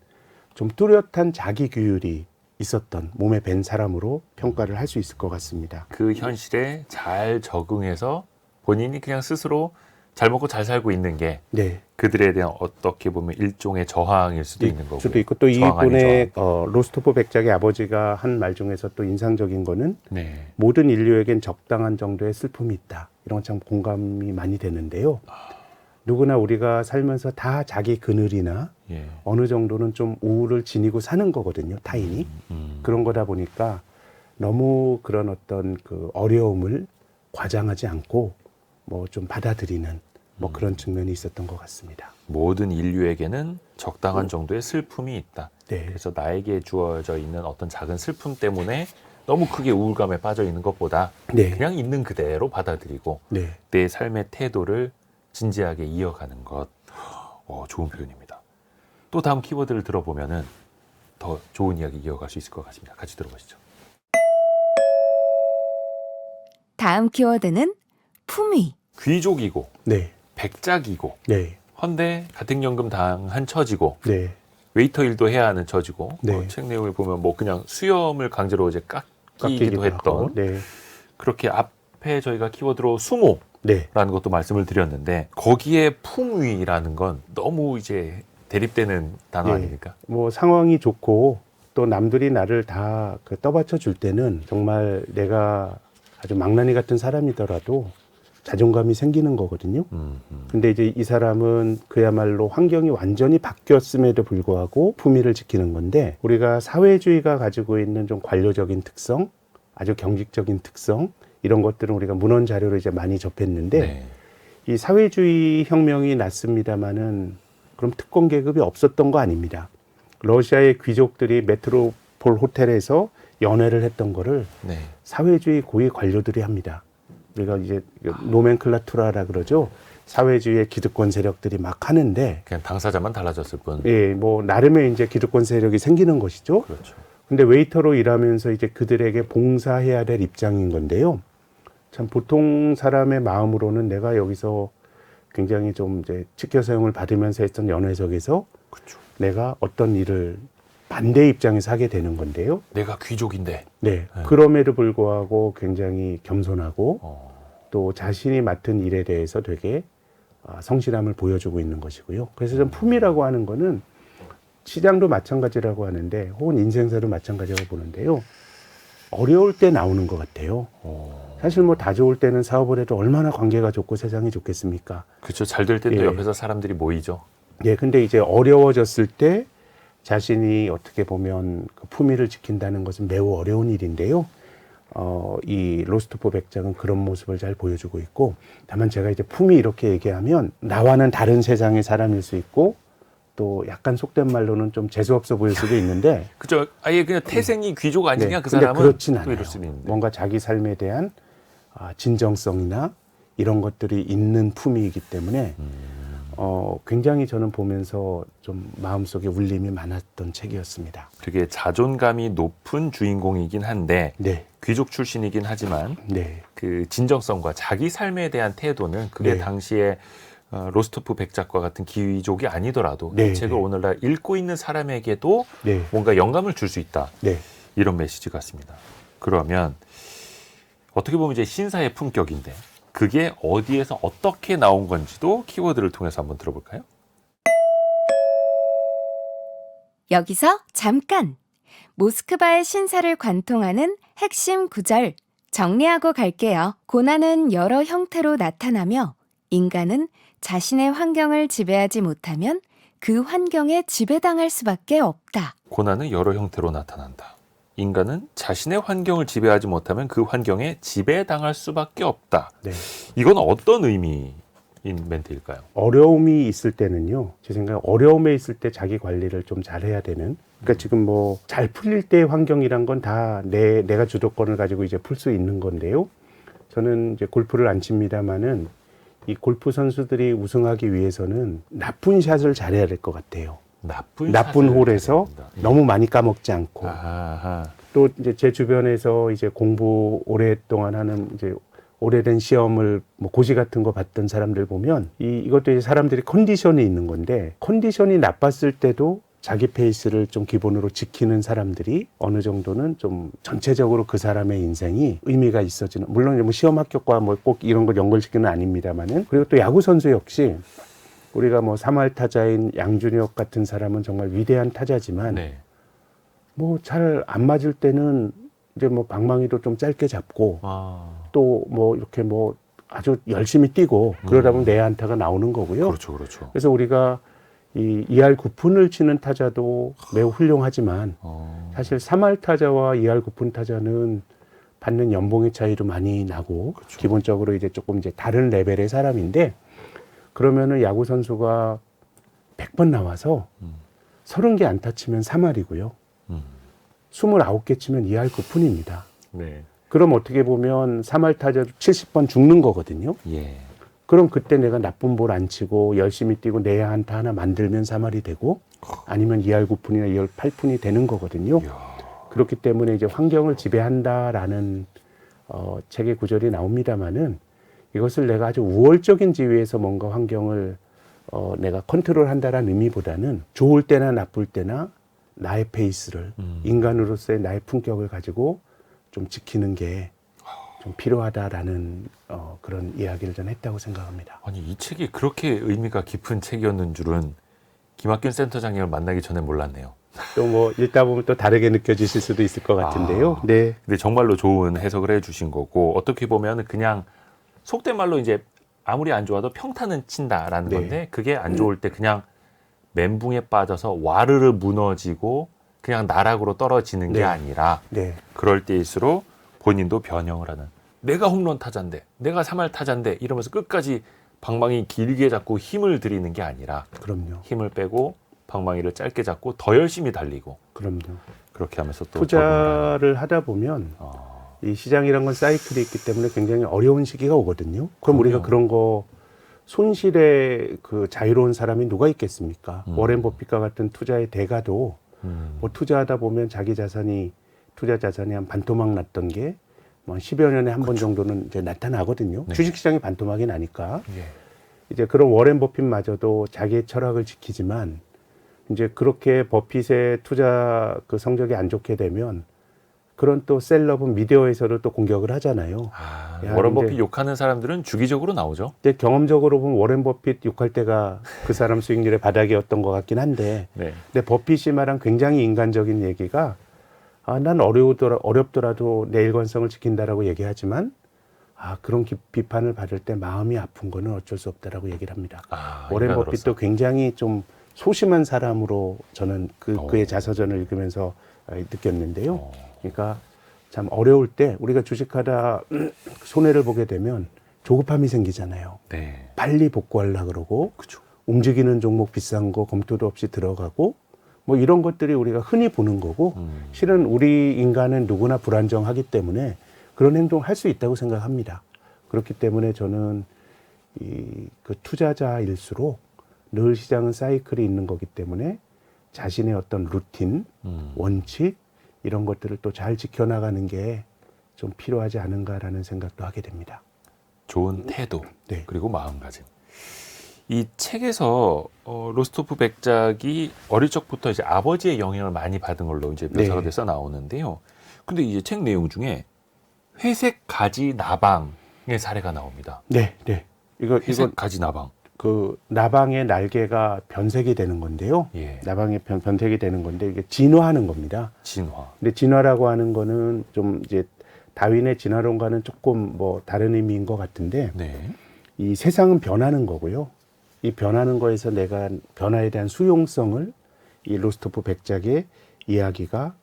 좀 뚜렷한 자기 규율이 있었던 몸에 밴 사람으로 평가를 할 수 있을 것 같습니다. 그 현실에 잘 적응해서 본인이 그냥 스스로 잘 먹고 잘 살고 있는 게 네. 그들에 대한 어떻게 보면 일종의 저항일 수도 있는 거고요. 수도 있고 또 저항 아닌 이분의 로스토프 백작의 아버지가 한 말 중에서 또 인상적인 거는 네. 모든 인류에겐 적당한 정도의 슬픔이 있다. 이런 건 참 공감이 많이 되는데요. 누구나 우리가 살면서 다 자기 그늘이나 예. 어느 정도는 좀 우울을 지니고 사는 거거든요. 타인이. 그런 거다 보니까 너무 그런 어떤 그 어려움을 과장하지 않고 뭐 좀 받아들이는 뭐 그런 측면이 있었던 것 같습니다. 모든 인류에게는 적당한 정도의 슬픔이 있다. 네. 그래서 나에게 주어져 있는 어떤 작은 슬픔 때문에 너무 크게 우울감에 빠져 있는 것보다 네. 그냥 있는 그대로 받아들이고 네. 내 삶의 태도를 진지하게 이어가는 것. 좋은 표현입니다. 또 다음 키워드를 들어보면은 더 좋은 이야기 이어갈 수 있을 것 같습니다. 같이 들어보시죠. 다음 키워드는 품위. 귀족이고 네. 백작이고 네. 헌데 가택연금 당한 처지고 네. 웨이터 일도 해야 하는 처지고 네. 책 내용을 보면 뭐 그냥 수염을 강제로 이제 깎기도 깎이기도 했던 하고. 네. 그렇게 앞에 저희가 키워드로 수모라는 네. 것도 말씀을 드렸는데 거기에 품위라는 건 너무 이제 대립되는 단어 예. 아닙니까? 뭐 상황이 좋고 또 남들이 나를 다 그 떠받쳐 줄 때는 정말 내가 아주 망나니 같은 사람이더라도 자존감이 생기는 거거든요. 근데 이제 이 사람은 그야말로 환경이 완전히 바뀌었음에도 불구하고 품위를 지키는 건데, 우리가 사회주의가 가지고 있는 좀 관료적인 특성, 아주 경직적인 특성, 이런 것들은 우리가 문헌 자료로 이제 많이 접했는데, 네. 이 사회주의 혁명이 났습니다마는 그럼 특권 계급이 없었던 거 아닙니다. 러시아의 귀족들이 메트로폴 호텔에서 연애를 했던 거를 네. 사회주의 고위 관료들이 합니다. 우리가 이제 노멘클라투라라 그러죠. 사회주의의 기득권 세력들이 막 하는데, 그냥 당사자만 달라졌을 뿐. 예, 뭐 나름의 이제 기득권 세력이 생기는 것이죠. 그렇죠. 근데 웨이터로 일하면서 이제 그들에게 봉사해야 될 입장인 건데요. 참 보통 사람의 마음으로는 내가 여기서 굉장히 좀 이제 직결 사용을 받으면서 했던 연회석에서 그렇죠. 내가 어떤 일을 반대 입장에서 하게 되는 건데요. 내가 귀족인데. 네. 그럼에도 불구하고 굉장히 겸손하고 어. 또 자신이 맡은 일에 대해서 되게 성실함을 보여주고 있는 것이고요. 그래서 좀 품이라고 하는 거는 시장도 마찬가지라고 하는데 혹은 인생사도 마찬가지라고 보는데요. 어려울 때 나오는 것 같아요. 사실 뭐 다 좋을 때는 사업을 해도 얼마나 관계가 좋고 세상이 좋겠습니까? 그렇죠. 잘 될 때도 예. 옆에서 사람들이 모이죠. 예, 근데 이제 어려워졌을 때 자신이 어떻게 보면 그 품위를 지킨다는 것은 매우 어려운 일인데요. 이 로스트포 백작은 그런 모습을 잘 보여주고 있고, 다만 제가 이제 품위 이렇게 얘기하면 나와는 다른 세상의 사람일 수 있고 또 약간 속된 말로는 좀 재수없어 보일 수도 있는데 그죠. 아예 그냥 태생이 귀족 아니냐 네, 그 근데 사람은 그렇진 또 않아요. 이럴 수는 있는데. 뭔가 자기 삶에 대한 진정성이나 이런 것들이 있는 품위이기 때문에 굉장히 저는 보면서 좀 마음속에 울림이 많았던 책이었습니다. 되게 자존감이 높은 주인공이긴 한데 네, 귀족 출신이긴 하지만 네, 그 진정성과 자기 삶에 대한 태도는 그게 네. 당시에 로스토프 백작과 같은 귀족이 아니더라도 네, 이 책을 네. 오늘날 읽고 있는 사람에게도 네, 뭔가 영감을 줄 수 있다. 네. 이런 메시지 같습니다. 그러면 어떻게 보면 이제 신사의 품격인데 그게 어디에서 어떻게 나온 건지도 키워드를 통해서 한번 들어볼까요? 여기서 잠깐! 모스크바의 신사를 관통하는 핵심 구절 정리하고 갈게요. 고난은 여러 형태로 나타나며 인간은 자신의 환경을 지배하지 못하면 그 환경에 지배당할 수밖에 없다. 고난은 여러 형태로 나타난다. 인간은 자신의 환경을 지배하지 못하면 그 환경에 지배당할 수밖에 없다. 네. 이건 어떤 의미인 멘트일까요? 어려움이 있을 때는요, 제 생각에 어려움에 있을 때 자기 관리를 좀 잘해야 되는. 그러니까 지금 뭐 잘 풀릴 때의 환경이란 건 다 내가 주도권을 가지고 이제 풀 수 있는 건데요. 저는 이제 골프를 안 칩니다만은 이 골프 선수들이 우승하기 위해서는 나쁜 샷을 잘해야 될 것 같아요. 나쁜 샷을 홀에서 잘해야 된다. 너무 많이 까먹지 않고. 아하. 또 이제 제 주변에서 이제 공부 오랫동안 하는 이제 오래된 시험을 뭐 고시 같은 거 봤던 사람들 보면 이것도 이제 사람들이 컨디션이 있는 건데 컨디션이 나빴을 때도 자기 페이스를 좀 기본으로 지키는 사람들이 어느 정도는 좀 전체적으로 그 사람의 인생이 의미가 있어지는, 물론 뭐 시험 합격과 뭐 꼭 이런 걸 연결시키는 아닙니다만은. 그리고 또 야구 선수 역시 우리가 뭐 3할 타자인 양준혁 같은 사람은 정말 위대한 타자지만 네. 뭐 잘 안 맞을 때는 이제 뭐 방망이도 좀 짧게 잡고 또 뭐 이렇게 뭐 아주 열심히 뛰고 그러다 보면 내 안타가 나오는 거고요. 그렇죠, 그렇죠. 그래서 우리가 이 2할 9푼을 치는 타자도 매우 훌륭하지만 사실 3할 타자와 2할 9푼 타자는 받는 연봉의 차이도 많이 나고 그렇죠. 기본적으로 이제 조금 이제 다른 레벨의 사람인데, 그러면은 야구 선수가 100번 나와서 30개 안타 치면 3할이고요. 29개 치면 2할 9푼입니다. 네. 그럼 어떻게 보면 3할 타자도 70번 죽는 거거든요. 예. 그럼 그때 내가 나쁜 볼 안 치고 열심히 뛰고 내 안타 하나 만들면 3할이 되고 아니면 2할 9푼이나 2할 8푼이 되는 거거든요. 이야. 그렇기 때문에 이제 환경을 지배한다라는 책의 구절이 나옵니다마는 이것을 내가 아주 우월적인 지위에서 뭔가 환경을 내가 컨트롤한다라는 의미보다는 좋을 때나 나쁠 때나 나의 페이스를 인간으로서의 나의 품격을 가지고 좀 지키는 게 좀 필요하다라는 그런 이야기를 전 했다고 생각합니다. 아니 이 책이 그렇게 의미가 깊은 책이었는 줄은 김학균 센터장님을 만나기 전에 몰랐네요. 또 뭐 읽다 보면 또 다르게 느껴지실 수도 있을 것 같은데요. 네. 근데 정말로 좋은 해석을 해주신 거고 어떻게 보면 그냥 속된 말로 이제 아무리 안 좋아도 평타는 친다라는 네. 건데 그게 안 좋을 때 그냥 멘붕에 빠져서 와르르 무너지고 그냥 나락으로 떨어지는 게 네. 아니라 네. 그럴 때일수록 본인도 변형을 하는, 내가 홈런 타자인데 내가 3할 타자인데 이러면서 끝까지 방망이 길게 잡고 힘을 들이는 게 아니라 그럼요. 힘을 빼고 방망이를 짧게 잡고 더 열심히 달리고 그럼요. 그렇게 하면서 또 투자를 하다 보면 이 시장이란 건 사이클이 있기 때문에 굉장히 어려운 시기가 오거든요. 그럼 우리가 그런 거 손실에 그 자유로운 사람이 누가 있겠습니까? 워렌 버핏과 같은 투자의 대가도 뭐 투자하다 보면 자기 자산이 투자 자산이 한 반토막 났던 게 뭐 10여 년에 한 번 정도는 이제 나타나거든요. 네. 주식시장이 반토막이 나니까. 예. 이제 그런 워렌 버핏마저도 자기의 철학을 지키지만 이제 그렇게 버핏의 투자 그 성적이 안 좋게 되면 그런 또 셀럽은 미디어에서도 또 공격을 하잖아요. 야, 워런 이제- 버핏 욕하는 사람들은 주기적으로 나오죠. 근데 경험적으로 보면 워렌 버핏 욕할 때가 그 사람 수익률의 바닥이었던 것 같긴 한데, 네. 근데 버핏이 말한 굉장히 인간적인 얘기가 난 어렵더라도 내 일관성을 지킨다라고 얘기하지만 그런 비판을 받을 때 마음이 아픈 거는 어쩔 수 없다라고 얘기를 합니다. 워렌 인간으로서. 버핏도 굉장히 좀 소심한 사람으로 저는 그의 자서전을 읽으면서 느꼈는데요. 그러니까 참 어려울 때 우리가 주식하다 손해를 보게 되면 조급함이 생기잖아요. 네. 빨리 복구하려고 그러고 그렇죠. 움직이는 종목 비싼 거 검토도 없이 들어가고 뭐 이런 것들이 우리가 흔히 보는 거고 실은 우리 인간은 누구나 불안정하기 때문에 그런 행동을 할 수 있다고 생각합니다. 그렇기 때문에 저는 그 투자자일수록 늘 시장은 사이클이 있는 거기 때문에 자신의 어떤 루틴, 원칙 이런 것들을 또 잘 지켜나가는 게 좀 필요하지 않은가라는 생각도 하게 됩니다. 좋은 태도 네. 그리고 마음가짐. 이 책에서 로스토프 백작이 어릴 적부터 이제 아버지의 영향을 많이 받은 걸로 이제 묘사가 네. 돼서 나오는데요. 근데 이제 책 내용 중에 회색 가지 나방의 사례가 나옵니다. 네, 네. 회색 이건 가지 나방. 그 나방의 날개가 변색이 되는 건데요. 예. 나방의 변색이 되는 건데 이게 진화하는 겁니다. 진화. 근데 진화라고 하는 거는 좀 이제 다윈의 진화론과는 조금 뭐 다른 의미인 것 같은데 네. 이 세상은 변하는 거고요. 이 변하는 거에서 내가 변화에 대한 수용성을 이 로스토프 백작의 이야기가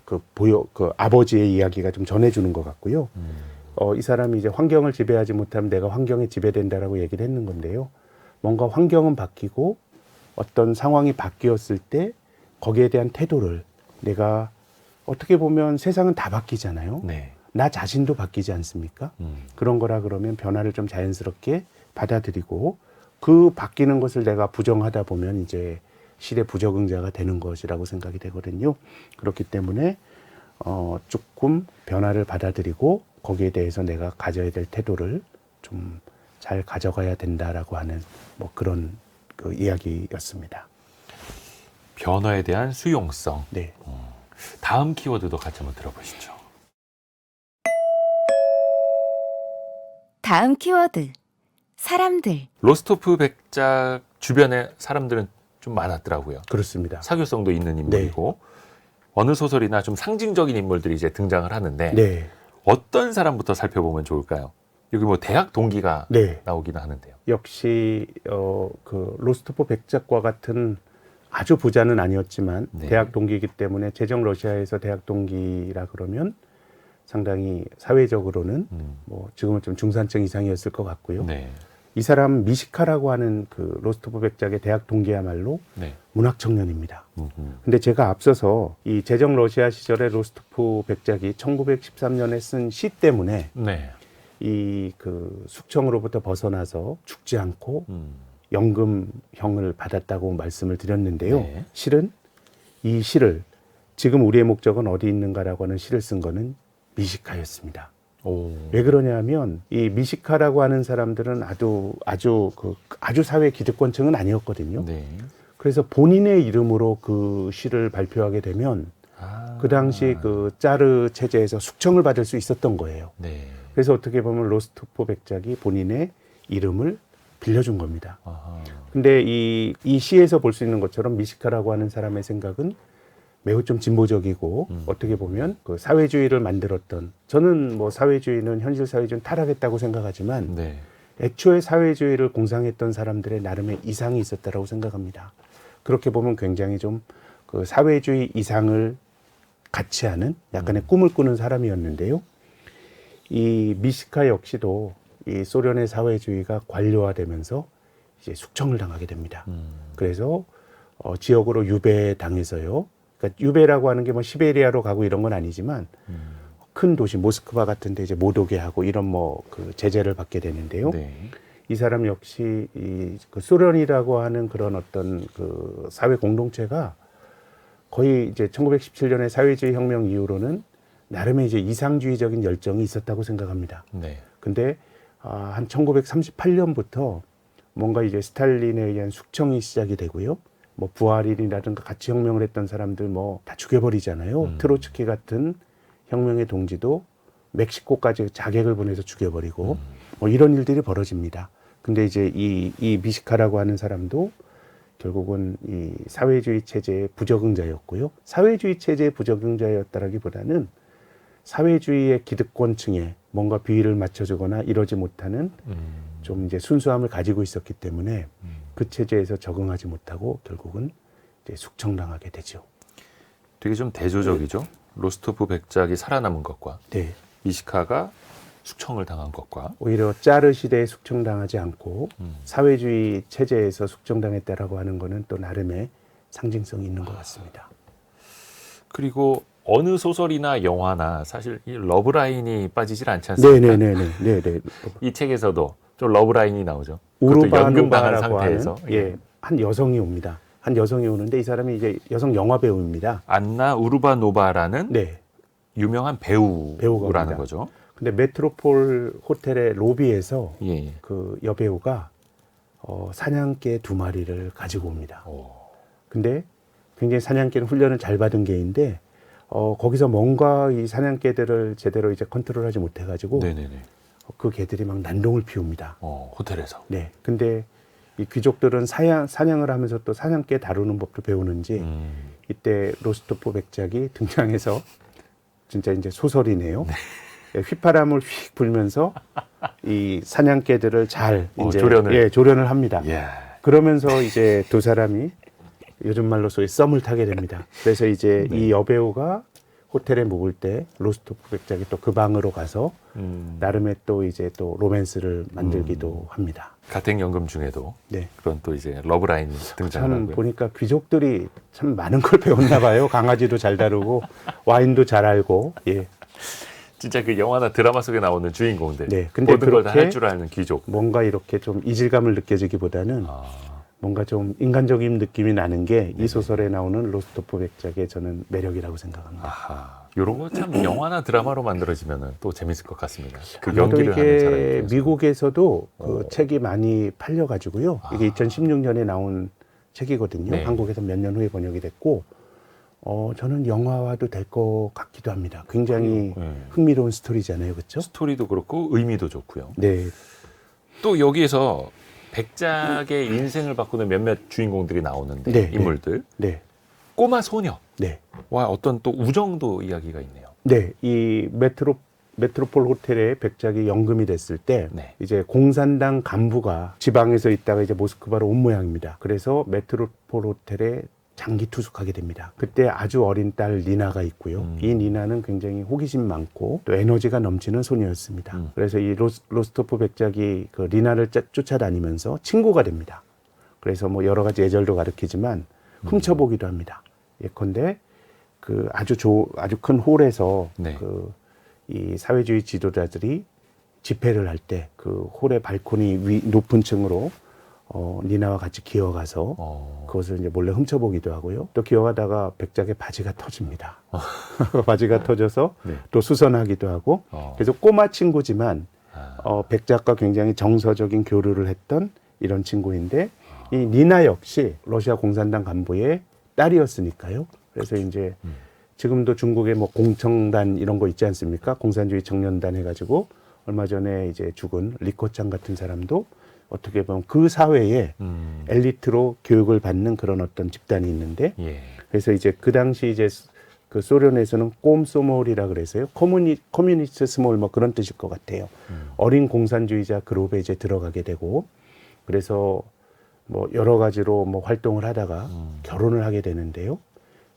그 아버지의 이야기가 좀 전해주는 것 같고요. 이 사람이 이제 환경을 지배하지 못하면 내가 환경에 지배된다라고 얘기를 했는 건데요. 뭔가 환경은 바뀌고 어떤 상황이 바뀌었을 때 거기에 대한 태도를 내가 어떻게 보면 세상은 다 바뀌잖아요. 네. 나 자신도 바뀌지 않습니까? 그런 거라 그러면 변화를 좀 자연스럽게 받아들이고 그 바뀌는 것을 내가 부정하다 보면 이제 시대 부적응자가 되는 것이라고 생각이 되거든요. 그렇기 때문에 조금 변화를 받아들이고 거기에 대해서 내가 가져야 될 태도를 좀 잘 가져가야 된다라고 하는 뭐 그런 그 이야기였습니다. 변화에 대한 수용성. 네. 다음 키워드도 같이 한번 들어보시죠. 다음 키워드. 사람들. 로스토프 백작 주변에 사람들은 좀 많았더라고요. 그렇습니다. 사교성도 있는 인물이고 어느 소설이나 좀 상징적인 인물들이 이제 등장을 하는데 네. 어떤 사람부터 살펴보면 좋을까요? 여기 뭐 대학 동기가 네. 나오기는 하는데요. 역시 그 로스토프 백작과 같은 아주 부자는 아니었지만 네. 대학 동기이기 때문에 제정 러시아에서 대학 동기라 그러면 상당히 사회적으로는 뭐 지금은 좀 중산층 이상이었을 것 같고요. 네. 이 사람 미시카라고 하는 그 로스토프 백작의 대학 동기야말로 네. 문학 청년입니다. 근데 제가 앞서서 이 제정 러시아 시절에 로스토프 백작이 1913년에 쓴 시 때문에 네. 이 그 숙청으로부터 벗어나서 죽지 않고 연금형을 받았다고 말씀을 드렸는데요. 네. 실은 이 시를 지금 우리의 목적은 어디 있는가라고 하는 시를 쓴 거는 미시카였습니다. 왜 그러냐면 이 미시카라고 하는 사람들은 아주 사회 기득권층은 아니었거든요. 네. 그래서 본인의 이름으로 그 시를 발표하게 되면 그 당시 그 짜르 체제에서 숙청을 받을 수 있었던 거예요. 네. 그래서 어떻게 보면 로스토프 백작이 본인의 이름을 빌려준 겁니다. 아하. 근데 이 시에서 볼 수 있는 것처럼 미시카라고 하는 사람의 생각은 매우 좀 진보적이고 어떻게 보면 그 사회주의를 만들었던 저는 뭐 사회주의는 현실 사회주의는 타락했다고 생각하지만 네. 애초에 사회주의를 공상했던 사람들의 나름의 이상이 있었다라고 생각합니다. 그렇게 보면 굉장히 좀 그 사회주의 이상을 같이 하는 약간의 꿈을 꾸는 사람이었는데요. 이 미시카 역시도 이 소련의 사회주의가 관료화되면서 이제 숙청을 당하게 됩니다. 그래서 지역으로 유배당해서요. 그러니까 유배라고 하는 게 뭐 시베리아로 가고 이런 건 아니지만 큰 도시 모스크바 같은데 이제 못 오게 하고 이런 뭐 그 제재를 받게 되는데요. 네. 이 사람 역시 그 소련이라고 하는 그런 어떤 그 사회 공동체가 거의 이제 1917년의 사회주의 혁명 이후로는 나름의 이제 이상주의적인 열정이 있었다고 생각합니다. 네. 근데 한 1938년부터 뭔가 이제 스탈린에 의한 숙청이 시작이 되고요. 뭐 부하린이라든가 같이 혁명을 했던 사람들 뭐 다 죽여버리잖아요. 트로츠키 같은 혁명의 동지도 멕시코까지 자객을 보내서 죽여버리고 뭐 이런 일들이 벌어집니다. 근데 이제 이 미시카라고 하는 사람도 결국은 이 사회주의 체제의 부적응자였고요. 사회주의 체제의 부적응자였다라기보다는 사회주의의 기득권층에 뭔가 비위를 맞춰주거나 이러지 못하는 좀 이제 순수함을 가지고 있었기 때문에 그 체제에서 적응하지 못하고 결국은 이제 숙청당하게 되죠. 되게 좀 대조적이죠. 로스토프 백작이 살아남은 것과 네. 미시카가 숙청을 당한 것과 오히려 짜르 시대에 숙청당하지 않고 사회주의 체제에서 숙청당했다라고 하는 거는 또 나름의 상징성이 있는 것 같습니다. 그리고 어느 소설이나 영화나 사실 이 러브라인이 빠지질 않지 않습니까? 네네네. 이 책에서도 좀 러브라인이 나오죠. 우르바 연금당한 노바라고 상태에서 하는 한 여성이 옵니다. 한 여성이 오는데 이 사람이 이제 여성 영화 배우입니다. 안나 우르바노바라는 네. 유명한 배우가 배우라는 옵니다. 거죠. 근데 메트로폴 호텔의 로비에서 예. 그 여배우가 사냥개 2마리를 가지고 옵니다. 오. 근데 굉장히 사냥개는 훈련을 잘 받은 개인데 거기서 뭔가 이 사냥개들을 제대로 이제 컨트롤하지 못해가지고 네네네. 그 개들이 막 난동을 피웁니다. 호텔에서. 네. 근데 이 귀족들은 사냥을 하면서 또 사냥개 다루는 법도 배우는지 이때 로스토프 백작이 등장해서 진짜 이제 소설이네요. 네, 휘파람을 휙 불면서 이 사냥개들을 잘 이제 조련을 합니다. 예. 그러면서 이제 두 사람이 요즘 말로 소위 썸을 타게 됩니다. 그래서 이제 이 여배우가 호텔에 묵을 때 로스토프 백작이 또 그 방으로 가서 나름의 또 이제 또 로맨스를 만들기도 합니다. 가택연금 중에도 네. 그런 또 이제 러브라인이 참 등장하고요. 보니까 귀족들이 참 많은 걸 배웠나 봐요. 강아지도 잘 다루고 와인도 잘 알고. 예. 진짜 그 영화나 드라마 속에 나오는 주인공들. 네. 근데 모든 걸 다 그렇게 할 줄 아는 귀족. 뭔가 이렇게 좀 이질감을 느껴지기보다는 뭔가 좀 인간적인 느낌이 나는 게 이 소설에 나오는 로스토프 백작의 저는 매력이라고 생각합니다. 아하. 이런 거 참 영화나 드라마로 만들어지면 또 재밌을 것 같습니다. 그 아마도 연기를 하는 사람이 이게 입장에서. 미국에서도 그 책이 많이 팔려가지고요. 이게 2016년에 나온 책이거든요. 네. 한국에서 몇 년 후에 번역이 됐고, 저는 영화화도 될 것 같기도 합니다. 굉장히 흥미로운 스토리잖아요, 그렇죠? 스토리도 그렇고 의미도 좋고요. 네, 또 여기에서 백작의 인생을 바꾸는 몇몇 주인공들이 나오는데 네, 인물들 네, 꼬마 소녀와 네, 어떤 또 우정도 이야기가 있네요. 네. 이 메트로폴 호텔에 백작이 연금이 됐을 때 네. 이제 공산당 간부가 지방에서 있다가 이제 모스크바로 온 모양입니다. 그래서 메트로폴 호텔에 장기 투숙하게 됩니다. 그때 아주 어린 딸 니나가 있고요. 이 니나는 굉장히 호기심 많고 또 에너지가 넘치는 소녀였습니다. 그래서 이 로스토프 백작이 그 니나를 쫓아다니면서 친구가 됩니다. 그래서 뭐 여러 가지 예절도 가르치지만 훔쳐보기도 합니다. 예컨대 그 아주 큰 홀에서 네. 그 이 사회주의 지도자들이 집회를 할 때 그 홀의 발코니 높은 층으로 니나와 같이 기어가서 그것을 이제 몰래 훔쳐보기도 하고요. 또 기어가다가 백작의 바지가 터집니다. 바지가 터져서 네. 또 수선하기도 하고. 그래서 꼬마 친구지만 백작과 굉장히 정서적인 교류를 했던 이런 친구인데 이 니나 역시 러시아 공산당 간부의 딸이었으니까요. 그래서 이제 지금도 중국에 뭐 공청단 이런 거 있지 않습니까? 공산주의 청년단 해가지고 얼마 전에 이제 죽은 리코창 같은 사람도 어떻게 보면 그 사회에 엘리트로 교육을 받는 그런 어떤 집단이 있는데 예. 그래서 이제 그 당시 이제 그 소련에서는 꼼소몰이라 그래서요. 커뮤니스트 스몰 뭐 그런 뜻일 것 같아요. 어린 공산주의자 그룹에 이제 들어가게 되고 그래서 뭐 여러 가지로 뭐 활동을 하다가 결혼을 하게 되는데요.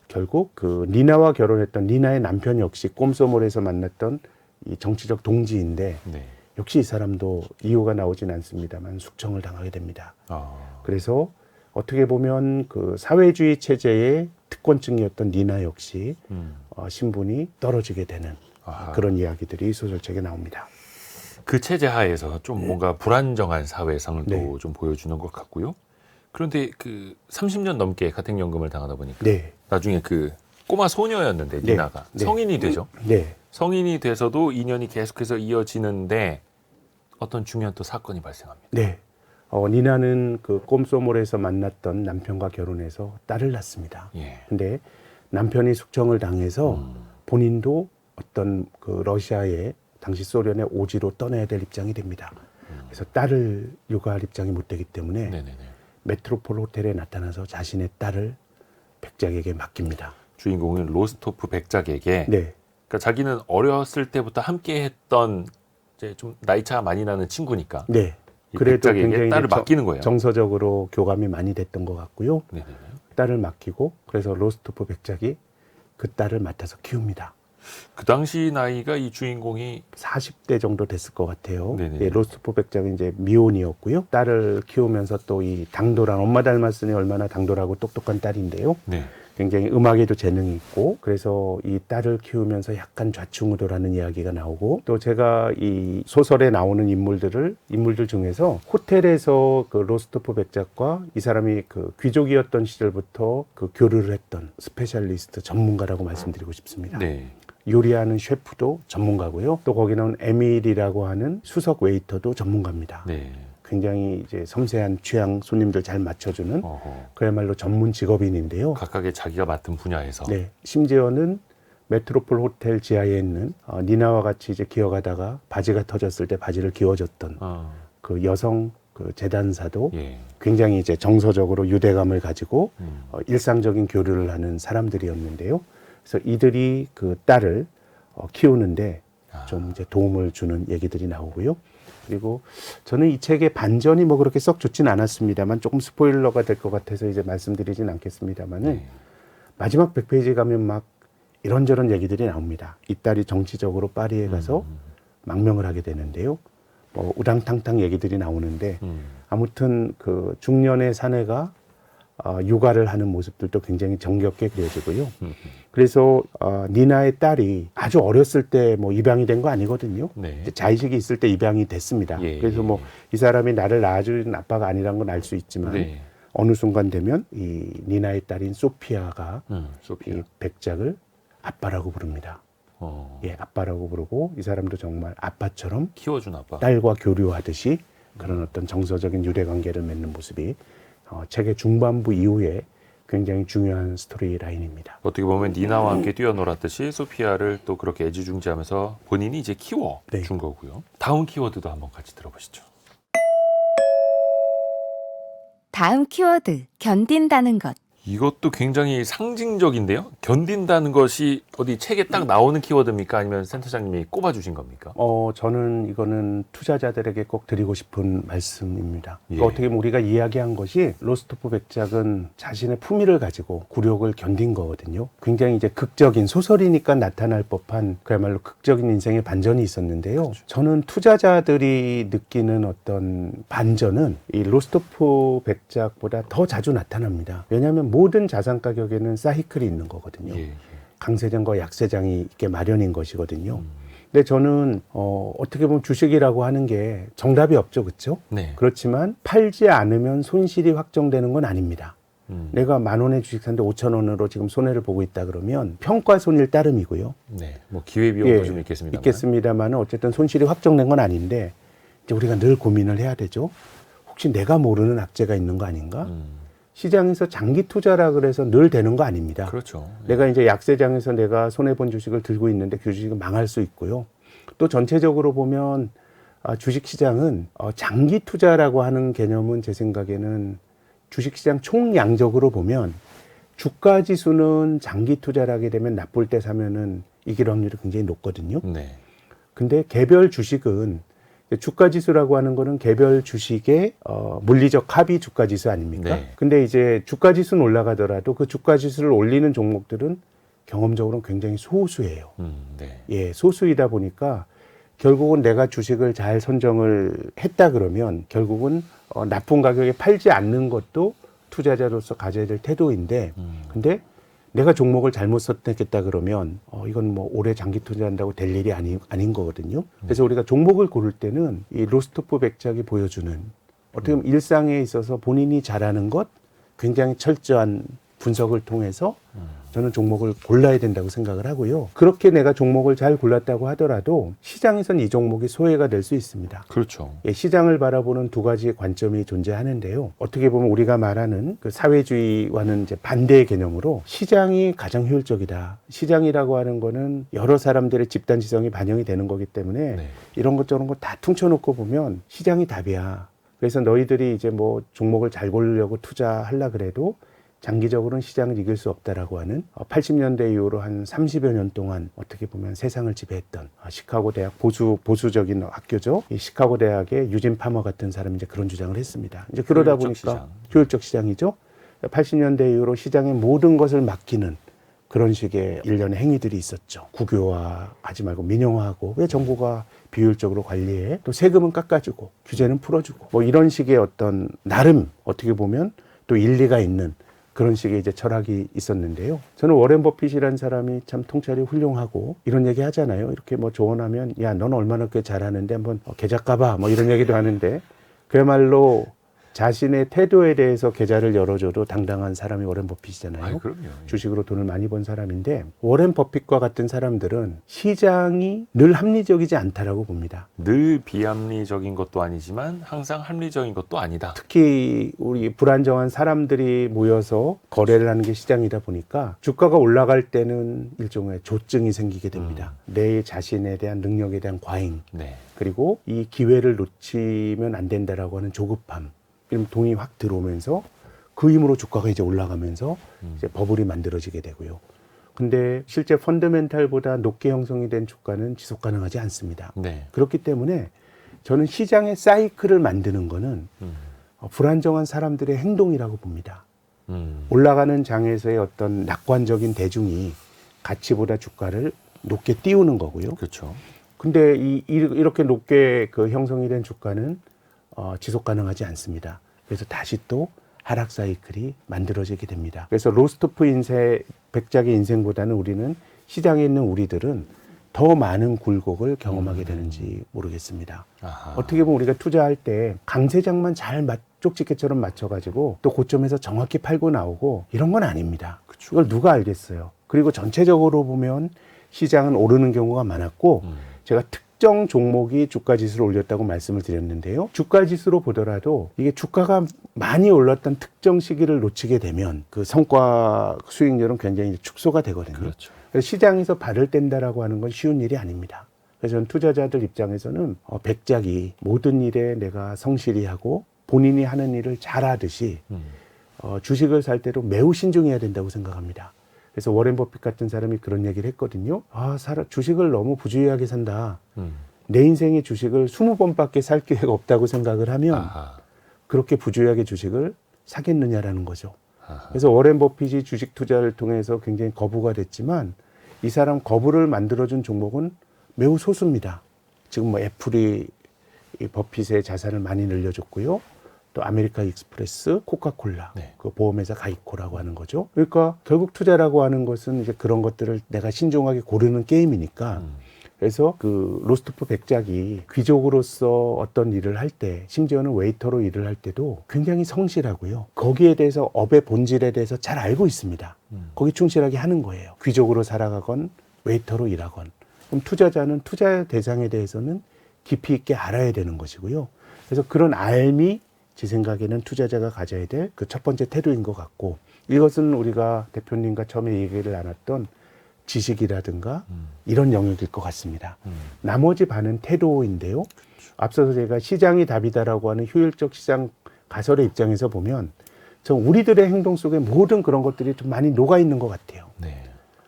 결국 그 니나와 결혼했던 니나의 남편 역시 꼼소몰에서 만났던 이 정치적 동지인데 네. 역시 이 사람도 이유가 나오진 않습니다만 숙청을 당하게 됩니다. 그래서 어떻게 보면 그 사회주의 체제의 특권층이었던 니나 역시 음. 신분이 떨어지게 되는 아하. 그런 이야기들이 소설책에 나옵니다. 그 체제 하에서 좀 뭔가 불안정한 사회상을 네. 또 좀 보여주는 것 같고요. 그런데 그 30년 넘게 가택연금을 당하다 보니까 네, 나중에 그 꼬마 소녀였는데 네. 니나가 네. 성인이 되죠. 네, 성인이 돼서도 인연이 계속해서 이어지는데 어떤 중요한 또 사건이 발생합니다. 네. 니나는 그 꼼소몰에서 만났던 남편과 결혼해서 딸을 낳습니다. 예. 근데 남편이 숙청을 당해서 음. 본인도 어떤 그 러시아의 당시 소련의 오지로 떠나야 될 입장이 됩니다. 그래서 딸을 육아할 입장이 못 되기 때문에 네네네. 메트로폴 호텔에 나타나서 자신의 딸을 백작에게 맡깁니다. 주인공은 로스토프 백작에게 네, 그러니까 자기는 어렸을 때부터 함께했던 이제 좀 나이 차가 많이 나는 친구니까 네. 이 그래도 백작에게 굉장히 딸을 이제 맡기는 거예요. 정서적으로 교감이 많이 됐던 것 같고요. 네네네. 딸을 맡기고 그래서 로스토프 백작이 그 딸을 맡아서 키웁니다. 그 당시 나이가 이 주인공이 40대 정도 됐을 것 같아요. 네네. 예, 로스토프 백작은 이제 미혼이었고요. 딸을 키우면서 또 이 당돌한 엄마 닮았으니 얼마나 당돌하고 똑똑한 딸인데요. 네. 굉장히 음악에도 재능이 있고 그래서 이 딸을 키우면서 약간 좌충우돌하는 이야기가 나오고 또 제가 이 소설에 나오는 인물들 중에서 호텔에서 그 로스토프 백작과 이 사람이 그 귀족이었던 시절부터 그 교류를 했던 스페셜리스트 전문가라고 말씀드리고 싶습니다. 네. 요리하는 셰프도 전문가고요. 또 거기 나온 에밀이라고 하는 수석 웨이터도 전문가입니다. 네. 굉장히 이제 섬세한 취향 손님들 잘 맞춰주는 어허. 그야말로 전문 직업인인데요. 각각의 자기가 맡은 분야에서 네, 심지어는 메트로폴 호텔 지하에 있는 니나와 같이 이제 기어가다가 바지가 터졌을 때 바지를 기워줬던 그 여성 그 재단사도 예. 굉장히 이제 정서적으로 유대감을 가지고 음. 일상적인 교류를 하는 사람들이었는데요. 그래서 이들이 그 딸을 키우는데 좀 이제 도움을 주는 얘기들이 나오고요. 그리고 저는 이 책의 반전이 뭐 그렇게 썩 좋진 않았습니다만 조금 스포일러가 될 것 같아서 이제 말씀드리진 않겠습니다만은 네. 마지막 100페이지 가면 막 이런저런 얘기들이 나옵니다. 이 딸이 정치적으로 파리에 가서 망명을 하게 되는데요. 뭐 우당탕탕 얘기들이 나오는데 아무튼 그 중년의 사내가 육아를 하는 모습들도 굉장히 정겹게 그려지고요. 그래서 니나의 딸이 아주 어렸을 때 뭐 입양이 된 거 아니거든요. 네. 이제 자의식이 있을 때 입양이 됐습니다. 예, 그래서 예, 뭐 이 사람이 나를 낳아준 아빠가 아니란 건 알 수 있지만 네. 어느 순간 되면 이 니나의 딸인 소피아가 소피아. 이 백작을 아빠라고 부릅니다. 예, 아빠라고 부르고 이 사람도 정말 아빠처럼 키워준 아빠. 딸과 교류하듯이 그런 어떤 정서적인 유대 관계를 맺는 모습이 책의 중반부 이후에 굉장히 중요한 스토리 라인입니다. 어떻게 보면 니나와 함께 뛰어놀았듯이 소피아를 또 그렇게 애지중지하면서 본인이 이제 키워 네. 준 거고요. 다음 키워드도 한번 같이 들어보시죠. 다음 키워드, 견딘다는 것. 이것도 굉장히 상징적인데요. 견딘다는 것이 어디 책에 딱 나오는 키워드입니까? 아니면 센터장님이 꼽아주신 겁니까? 저는 이거는 투자자들에게 꼭 드리고 싶은 말씀입니다. 예. 그러니까 어떻게 보면 우리가 이야기한 것이 로스토프 백작은 자신의 품위를 가지고 굴욕을 견딘 거거든요. 굉장히 이제 극적인 소설이니까 나타날 법한 그야말로 극적인 인생의 반전이 있었는데요. 그렇죠. 저는 투자자들이 느끼는 어떤 반전은 이 로스토프 백작보다 더 자주 나타납니다. 왜냐하면 모든 자산 가격에는 사이클이 있는 거거든요. 예. 강세장과 약세장이 이렇게 마련인 것이거든요. 근데 저는 어떻게 보면 주식이라고 하는 게 정답이 없죠, 그렇죠? 네. 그렇지만 팔지 않으면 손실이 확정되는 건 아닙니다. 내가 10,000원의 주식 샀는데 5,000원으로 지금 손해를 보고 있다 그러면 평가손일 따름이고요. 네. 뭐 기회비용도 좀 있겠습니다만. 있겠습니다만 어쨌든 손실이 확정된 건 아닌데 이제 우리가 늘 고민을 해야 되죠. 혹시 내가 모르는 악재가 있는 거 아닌가? 시장에서 장기 투자라 그래서 늘 되는 거 아닙니다. 그렇죠. 내가 이제 약세장에서 내가 손해본 주식을 들고 있는데 그 주식은 망할 수 있고요. 또 전체적으로 보면 주식시장은 장기 투자라고 하는 개념은 제 생각에는 주식시장 총량적으로 보면 주가 지수는 장기 투자를 하게 되면 나쁠 때 사면은 이길 확률이 굉장히 높거든요. 네. 근데 개별 주식은 주가 지수라고 하는 거는 개별 주식의 물리적 합이 주가 지수 아닙니까? 네. 근데 이제 주가 지수는 올라가더라도 그 주가 지수를 올리는 종목들은 경험적으로는 굉장히 소수예요. 네. 예, 소수이다 보니까 결국은 내가 주식을 잘 선정을 했다 그러면 결국은 나쁜 가격에 팔지 않는 것도 투자자로서 가져야 될 태도인데 근데 내가 종목을 잘못 선택했다 그러면 이건 뭐 오래 장기 투자한다고 될 일이 아닌 거거든요. 그래서 우리가 종목을 고를 때는 이 로스토프 백작이 보여주는 어떻게 보면 일상에 있어서 본인이 잘하는 것 굉장히 철저한 분석을 통해서 저는 종목을 골라야 된다고 생각을 하고요. 그렇게 내가 종목을 잘 골랐다고 하더라도 시장에선 이 종목이 소외가 될 수 있습니다. 그렇죠. 예, 시장을 바라보는 두 가지의 관점이 존재하는데요. 어떻게 보면 우리가 말하는 그 사회주의와는 이제 반대의 개념으로 시장이 가장 효율적이다. 시장이라고 하는 거는 여러 사람들의 집단 지성이 반영이 되는 거기 때문에 네. 이런 것 저런 거 다 퉁쳐놓고 보면 시장이 답이야. 그래서 너희들이 이제 뭐 종목을 잘 고르려고 투자하려 그래도 장기적으로는 시장을 이길 수 없다라고 하는 80년대 이후로 한 30여 년 동안 어떻게 보면 세상을 지배했던 시카고 대학 보수적인 학교죠. 이 시카고 대학의 유진 파머 같은 사람이 이제 그런 주장을 했습니다. 이제 그러다 효율적 보니까 시장. 효율적 시장이죠. 80년대 이후로 시장의 모든 것을 맡기는 그런 식의 일련의 행위들이 있었죠. 국유화하지 말고 민영화하고 왜 정부가 비효율적으로 관리해? 또 세금은 깎아주고 규제는 풀어주고 뭐 이런 식의 어떤 나름 어떻게 보면 또 일리가 있는 그런 식의 이제 철학이 있었는데요. 저는 워렌 버핏이라는 사람이 참 통찰이 훌륭하고 이런 얘기 하잖아요. 이렇게 뭐 조언하면 야, 넌 얼마나 그렇게 잘하는데 한번 계좌 까봐 뭐 이런 얘기도 하는데 그야말로 자신의 태도에 대해서 계좌를 열어줘도 당당한 사람이 워렌 버핏이잖아요. 아이, 그럼요. 주식으로 돈을 많이 번 사람인데 워렌 버핏과 같은 사람들은 시장이 늘 합리적이지 않다라고 봅니다. 늘 비합리적인 것도 아니지만 항상 합리적인 것도 아니다. 특히 우리 불안정한 사람들이 모여서 거래를 하는 게 시장이다 보니까 주가가 올라갈 때는 일종의 조증이 생기게 됩니다. 내 자신에 대한 능력에 대한 과잉 네. 그리고 이 기회를 놓치면 안 된다라고 하는 조급함 이런 동이 확 들어오면서 그 힘으로 주가가 이제 올라가면서 이제 버블이 만들어지게 되고요. 근데 실제 펀더멘탈보다 높게 형성이 된 주가는 지속 가능하지 않습니다. 네. 그렇기 때문에 저는 시장의 사이클을 만드는 거는 불안정한 사람들의 행동이라고 봅니다. 올라가는 장에서의 어떤 낙관적인 대중이 가치보다 주가를 높게 띄우는 거고요. 그렇죠. 근데 이렇게 높게 그 형성이 된 주가는 지속 가능하지 않습니다. 그래서 다시 또 하락 사이클이 만들어지게 됩니다. 그래서 로스토프 백작의 인생보다는 우리는 시장에 있는 우리들은 더 많은 굴곡을 경험하게 되는지 모르겠습니다. 아하. 어떻게 보면 우리가 투자할 때 강세장만 잘 쪽집게처럼 맞춰가지고 또 고점에서 정확히 팔고 나오고 이런 건 아닙니다. 그쵸. 이걸 누가 알겠어요. 그리고 전체적으로 보면 시장은 오르는 경우가 많았고 제가 특정 종목이 주가 지수를 올렸다고 말씀을 드렸는데요. 주가 지수로 보더라도 이게 주가가 많이 올랐던 특정 시기를 놓치게 되면 그 성과 수익률은 굉장히 축소가 되거든요. 그렇죠. 그래서 시장에서 발을 뗀다라고 하는 건 쉬운 일이 아닙니다. 그래서 저는 투자자들 입장에서는 백작이 모든 일에 내가 성실히 하고 본인이 하는 일을 잘하듯이 주식을 살 때도 매우 신중해야 된다고 생각합니다. 그래서 워렌 버핏 같은 사람이 그런 얘기를 했거든요. 주식을 너무 부주의하게 산다. 내 인생의 주식을 20번밖에 살 기회가 없다고 생각을 하면 아하. 그렇게 부주의하게 주식을 사겠느냐라는 거죠. 아하. 그래서 워렌 버핏이 주식 투자를 통해서 굉장히 거부가 됐지만 이 사람 거부를 만들어준 종목은 매우 소수입니다. 지금 뭐 애플이 이 버핏의 자산을 많이 늘려줬고요. 또 아메리카 익스프레스, 코카콜라, 네. 그 보험회사 가이코라고 하는 거죠. 그러니까 결국 투자라고 하는 것은 이제 그런 것들을 내가 신중하게 고르는 게임이니까 그래서 그 로스토프 백작이 귀족으로서 어떤 일을 할 때, 심지어는 웨이터로 일을 할 때도 굉장히 성실하고요. 거기에 대해서 업의 본질에 대해서 잘 알고 있습니다. 거기 충실하게 하는 거예요. 귀족으로 살아가건 웨이터로 일하건. 그럼 투자자는 투자 대상에 대해서는 깊이 있게 알아야 되는 것이고요. 그래서 그런 알미 제 생각에는 투자자가 가져야 될 그 첫 번째 태도인 것 같고 이것은 우리가 대표님과 처음에 얘기를 나눴던 지식이라든가 이런 영역일 것 같습니다. 나머지 반은 태도인데요. 앞서서 제가 시장이 답이다라고 하는 효율적 시장 가설의 입장에서 보면 저 우리들의 행동 속에 모든 그런 것들이 좀 많이 녹아 있는 것 같아요. 네.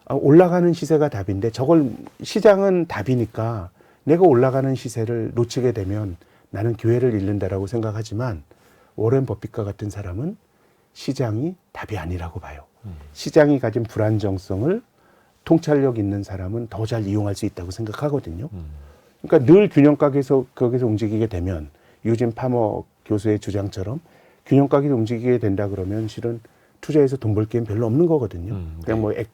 올라가는 시세가 답인데 저걸 시장은 답이니까 내가 올라가는 시세를 놓치게 되면 나는 기회를 잃는다라고 생각하지만 워렌 버핏과 같은 사람은 시장이 답이 아니라고 봐요. 시장이 가진 불안정성을 통찰력 있는 사람은 더 잘 이용할 수 있다고 생각하거든요. 그러니까 늘 균형가에서 거기서 움직이게 되면 유진 파머 교수의 주장처럼 균형가에서 움직이게 된다 그러면 실은 투자해서 돈 벌 기회는 별로 없는 거거든요. 그냥 네.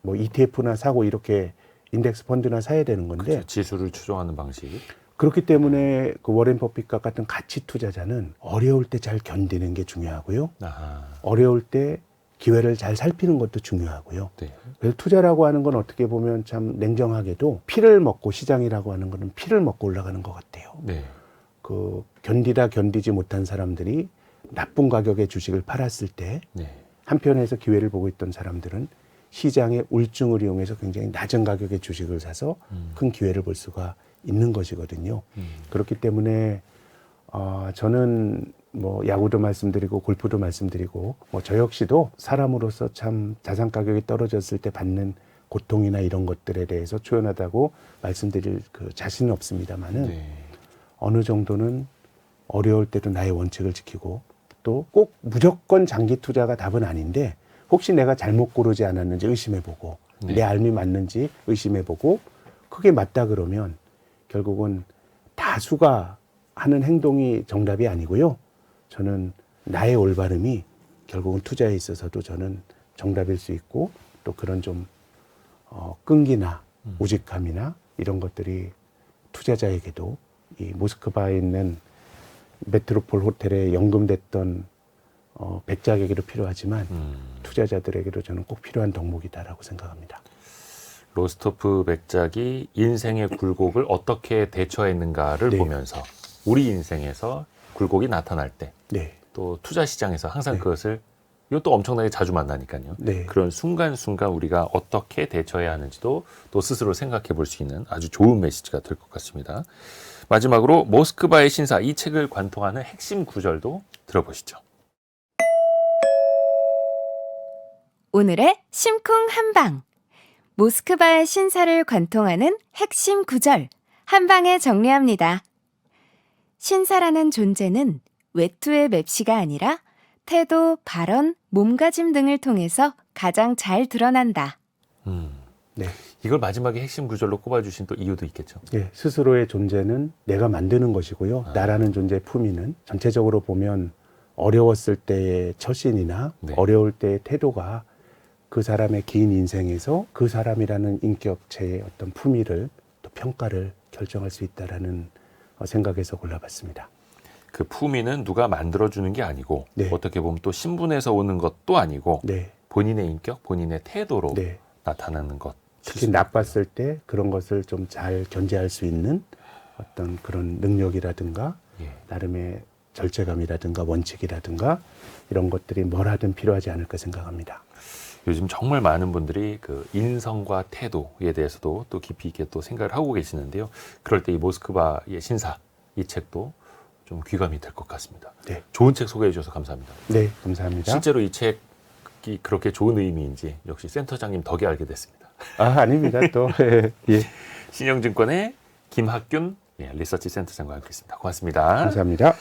뭐 ETF나 사고 이렇게 인덱스 펀드나 사야 되는 건데 그렇죠. 지수를 추종하는 방식. 그렇기 때문에 그 워렌 버핏과 같은 가치 투자자는 어려울 때 잘 견디는 게 중요하고요. 아하. 어려울 때 기회를 잘 살피는 것도 중요하고요. 네. 그래서 투자라고 하는 건 어떻게 보면 참 냉정하게도 피를 먹고 시장이라고 하는 거는 피를 먹고 올라가는 것 같아요. 네. 그 견디다 견디지 못한 사람들이 나쁜 가격에 주식을 팔았을 때 네. 한편에서 기회를 보고 있던 사람들은 시장의 울증을 이용해서 굉장히 낮은 가격의 주식을 사서 큰 기회를 볼 수가 있는 것이거든요. 그렇기 때문에 저는 뭐 야구도 말씀드리고 골프도 말씀드리고 뭐 저 역시도 사람으로서 참 자산 가격이 떨어졌을 때 받는 고통이나 이런 것들에 대해서 초연하다고 말씀드릴 그 자신은 없습니다만은 네. 어느 정도는 어려울 때도 나의 원칙을 지키고 또 꼭 무조건 장기 투자가 답은 아닌데 혹시 내가 잘못 고르지 않았는지 의심해보고 네. 내 알미 맞는지 의심해보고 그게 맞다 그러면 결국은 다수가 하는 행동이 정답이 아니고요. 저는 나의 올바름이 결국은 투자에 있어서도 저는 정답일 수 있고 또 그런 좀 끈기나 우직함이나 이런 것들이 투자자에게도 이 모스크바에 있는 메트로폴 호텔에 연금됐던 백작에게도 필요하지만 투자자들에게도 저는 꼭 필요한 덕목이다라고 생각합니다. 로스토프 백작이 인생의 굴곡을 어떻게 대처했는가를 네. 보면서 우리 인생에서 굴곡이 나타날 때 또 네, 투자 시장에서 항상 네. 그것을 이것도 엄청나게 자주 만나니까요. 네, 그런 순간순간 우리가 어떻게 대처해야 하는지도 또 스스로 생각해 볼 수 있는 아주 좋은 메시지가 될 것 같습니다. 마지막으로 모스크바의 신사 이 책을 관통하는 핵심 구절도 들어보시죠. 오늘의 심쿵 한방. 모스크바의 신사를 관통하는 핵심 구절. 한방에 정리합니다. 신사라는 존재는 외투의 맵시가 아니라 태도, 발언, 몸가짐 등을 통해서 가장 잘 드러난다. 네. 이걸 마지막에 핵심 구절로 꼽아주신 또 이유도 있겠죠. 예, 스스로의 존재는 내가 만드는 것이고요. 나라는 존재의 품위는 전체적으로 보면 어려웠을 때의 처신이나 네. 어려울 때의 태도가 그 사람의 긴 인생에서 그 사람이라는 인격체의 어떤 품위를 또 평가를 결정할 수 있다라는 생각에서 골라봤습니다. 그 품위는 누가 만들어주는 게 아니고 네. 어떻게 보면 또 신분에서 오는 것도 아니고 네, 본인의 인격, 본인의 태도로 네. 나타나는 것. 특히 나빴을 때 그런 것을 좀 잘 견제할 수 있는 어떤 그런 능력이라든가 예. 나름의 절제감이라든가 원칙이라든가 이런 것들이 뭘 하든 필요하지 않을까 생각합니다. 요즘 정말 많은 분들이 그 인성과 태도에 대해서도 또 깊이 있게 또 생각을 하고 계시는데요. 그럴 때 이 모스크바의 신사 이 책도 좀 귀감이 될 것 같습니다. 네, 좋은 책 소개해 주셔서 감사합니다. 네, 감사합니다. 실제로 이 책이 그렇게 좋은 의미인지 역시 센터장님 덕에 알게 됐습니다. 아닙니다. 또 예, 신영증권의 김학균 리서치 센터장과 함께했습니다. 고맙습니다. 감사합니다.